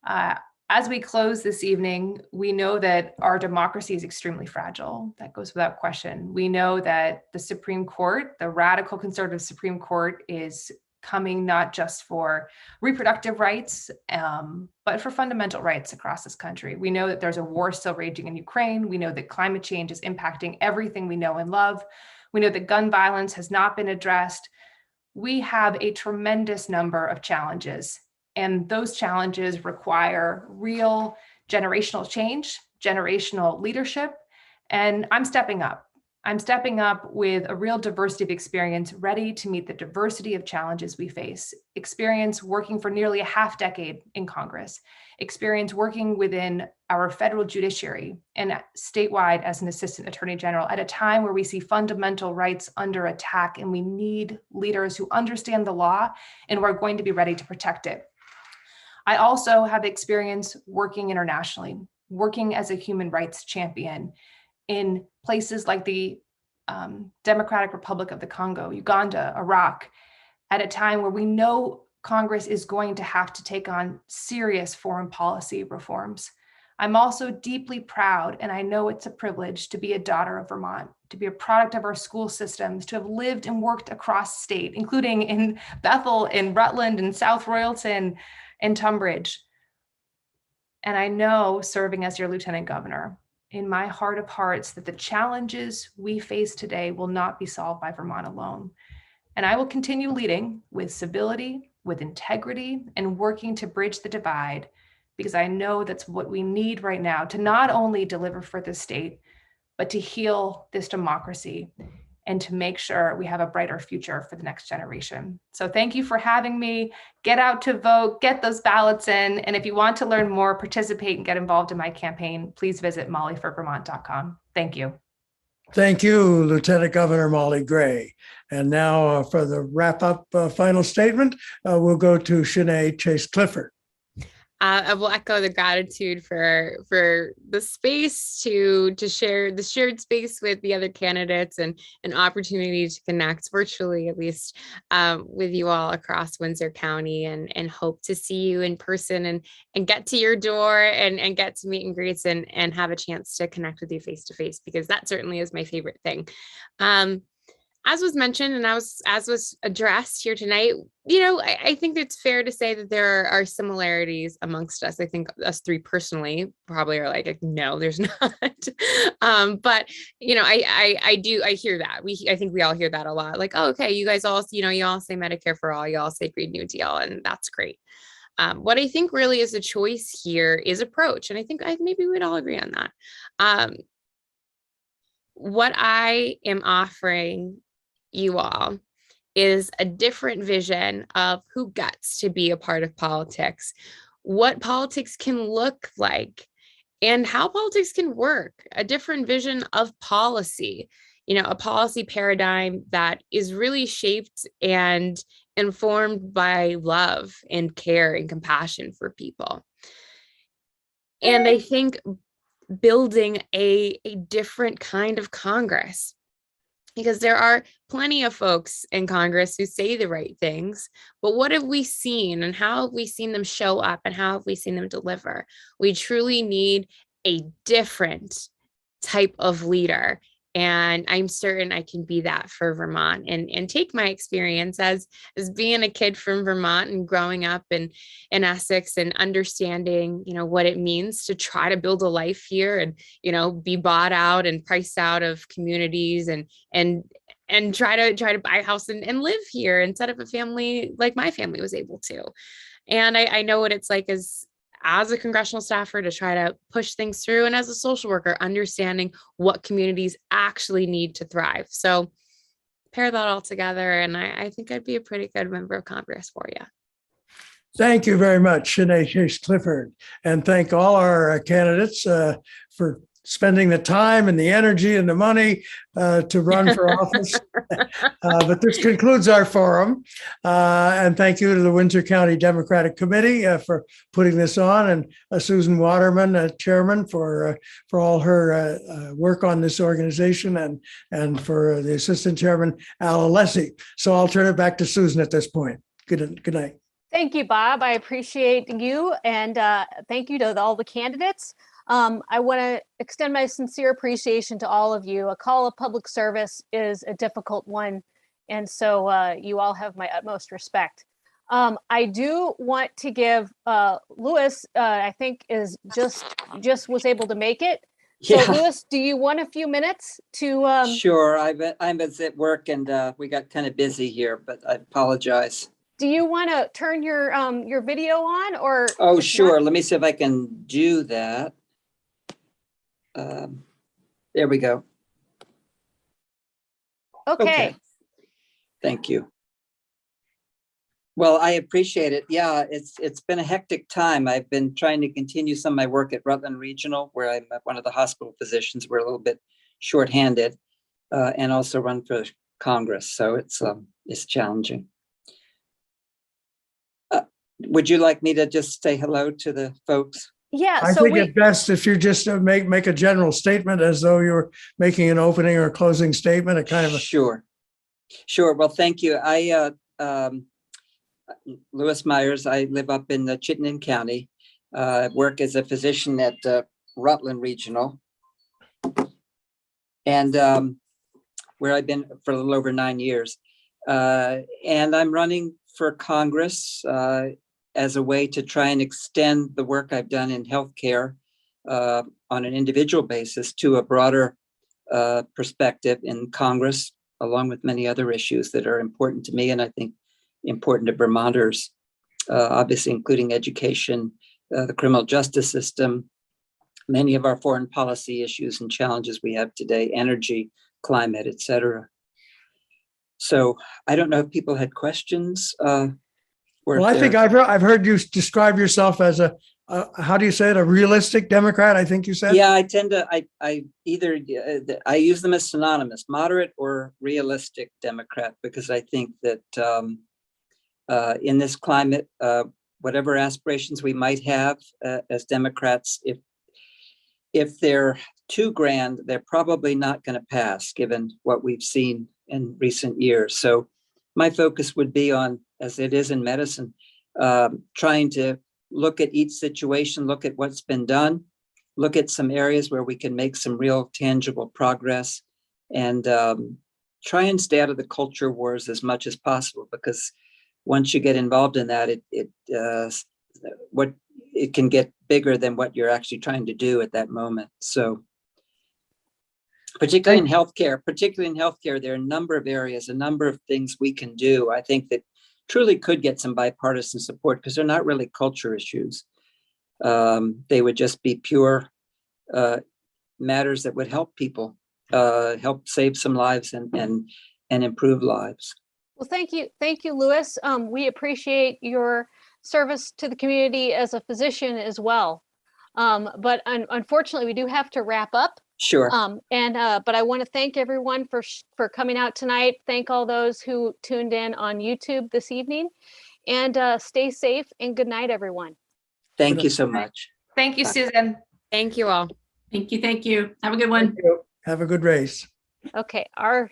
I As we close this evening, we know that our democracy is extremely fragile. That goes without question. We know that the Supreme Court, the radical conservative Supreme Court, is coming not just for reproductive rights, but for fundamental rights across this country. We know that there's a war still raging in Ukraine. We know that climate change is impacting everything we know and love. We know that gun violence has not been addressed. We have a tremendous number of challenges, and those challenges require real generational change, generational leadership, and I'm stepping up. I'm stepping up with a real diversity of experience, ready to meet the diversity of challenges we face. Experience working for nearly a half decade in Congress, experience working within our federal judiciary and statewide as an assistant attorney general at a time where we see fundamental rights under attack, and we need leaders who understand the law and who are going to be ready to protect it. I also have experience working internationally, working as a human rights champion in places like the Democratic Republic of the Congo, Uganda, Iraq, at a time where we know Congress is going to have to take on serious foreign policy reforms. I'm also deeply proud, and I know it's a privilege, to be a daughter of Vermont, to be a product of our school systems, to have lived and worked across state, including in Bethel, in Rutland, in South Royalton, and Tunbridge. And I know, serving as your lieutenant governor, in my heart of hearts, that the challenges we face today will not be solved by Vermont alone. And I will continue leading with civility, with integrity, and working to bridge the divide, because I know that's what we need right now to not only deliver for the state, but to heal this democracy and to make sure we have a brighter future for the next generation. So thank you for having me. Get out to vote, get those ballots in. And if you want to learn more, participate, and get involved in my campaign, please visit mollyforvermont.com. Thank you. Thank you, Lieutenant Governor Molly Gray. And now for the wrap-up final statement, we'll go to Sianay Chase Clifford. I will echo the gratitude for the space to share the shared space with the other candidates and an opportunity to connect virtually, at least, with you all across Windsor County, and hope to see you in person and get to your door and get to meet and greets and have a chance to connect with you face to face, because that certainly is my favorite thing. As was mentioned and as was addressed here tonight, I think it's fair to say that there are similarities amongst us. I think us three personally probably are like, no, there's not. But I hear that. I think we all hear that a lot. Like, oh, okay, you guys all, you all say Medicare for all, you all say Green New Deal, and that's great. What I think really is a choice here is approach, and I think maybe we'd all agree on that. What I am offering you all is a different vision of who gets to be a part of politics, what politics can look like, and how politics can work, a different vision of policy, a policy paradigm that is really shaped and informed by love and care and compassion for people. And I think building a different kind of Congress, because there are plenty of folks in Congress who say the right things, but what have we seen, and how have we seen them show up, and how have we seen them deliver? We truly need a different type of leader, and I'm certain I can be that for Vermont, and take my experience as being a kid from Vermont and growing up in Essex and understanding, what it means to try to build a life here and, be bought out and priced out of communities and try to buy a house and live here and set up a family like my family was able to. And I know what it's like as a congressional staffer to try to push things through, and as a social worker, understanding what communities actually need to thrive. So pair that all together, and I think I'd be a pretty good member of Congress for you. Thank you very much, Sianay Chase Clifford, and thank all our candidates for spending the time and the energy and the money to run for office. But this concludes our forum. And thank you to the Windsor County Democratic Committee for putting this on, and Susan Waterman, chairman, for all her work on this organization, and for the assistant chairman, Al Alessi. So I'll turn it back to Susan at this point. Good night. Thank you, Bob. I appreciate you, and thank you to all the candidates. I want to extend my sincere appreciation to all of you. A call of public service is a difficult one, and so you all have my utmost respect. I do want to give Louis, I think is just was able to make it. So Yeah, Louis, do you want a few minutes to sure. I'm at work and we got kind of busy here, but I apologize. do you want to turn your video on, or Oh, if sure. not- Let me see if I can do that. There we go. okay. Thank you. Well, I appreciate it. Yeah, it's been a hectic time. I've been trying to continue some of my work at Rutland Regional, where I'm one of the hospital physicians. We're a little bit shorthanded, and also run for Congress. So it's challenging. Would you like me to just say hello to the folks? Yeah, I so think it's best if you just make a general statement as though you're making an opening or closing statement, a kind of Sure. Well, thank you. Louis Meyers. I live up in Chittenden County. Work as a physician at Rutland Regional, and where I've been for a little over 9 years. And I'm running for Congress as a way to try and extend the work I've done in healthcare on an individual basis to a broader perspective in Congress, along with many other issues that are important to me and I think important to Vermonters, obviously including education, the criminal justice system, many of our foreign policy issues and challenges we have today, energy, climate, et cetera. So I don't know if people had questions. Well, I think I've heard you describe yourself as how do you say it? A realistic Democrat, I think you said? Yeah, I tend to, I either, I use them as synonymous, moderate or realistic Democrat, because I think that in this climate, whatever aspirations we might have as Democrats, if they're too grand, they're probably not going to pass, given what we've seen in recent years. So my focus would be on, as it is in medicine, trying to look at each situation, look at what's been done, look at some areas where we can make some real tangible progress, and try and stay out of the culture wars as much as possible, because once you get involved in that, it can get bigger than what you're actually trying to do at that moment. So particularly in healthcare, there are a number of areas, a number of things we can do, I think, that truly could get some bipartisan support, because they're not really culture issues. They would just be pure matters that would help people, help save some lives and improve lives. Well, thank you, Louis. We appreciate your service to the community as a physician as well. But unfortunately, we do have to wrap up. Sure. But I want to thank everyone for coming out tonight. Thank all those who tuned in on YouTube this evening, and stay safe and good night, everyone. Thank you so much. Thank you, Bye. Susan. Thank you all. Thank you. Have a good one. Thank you. Have a good race. Okay, our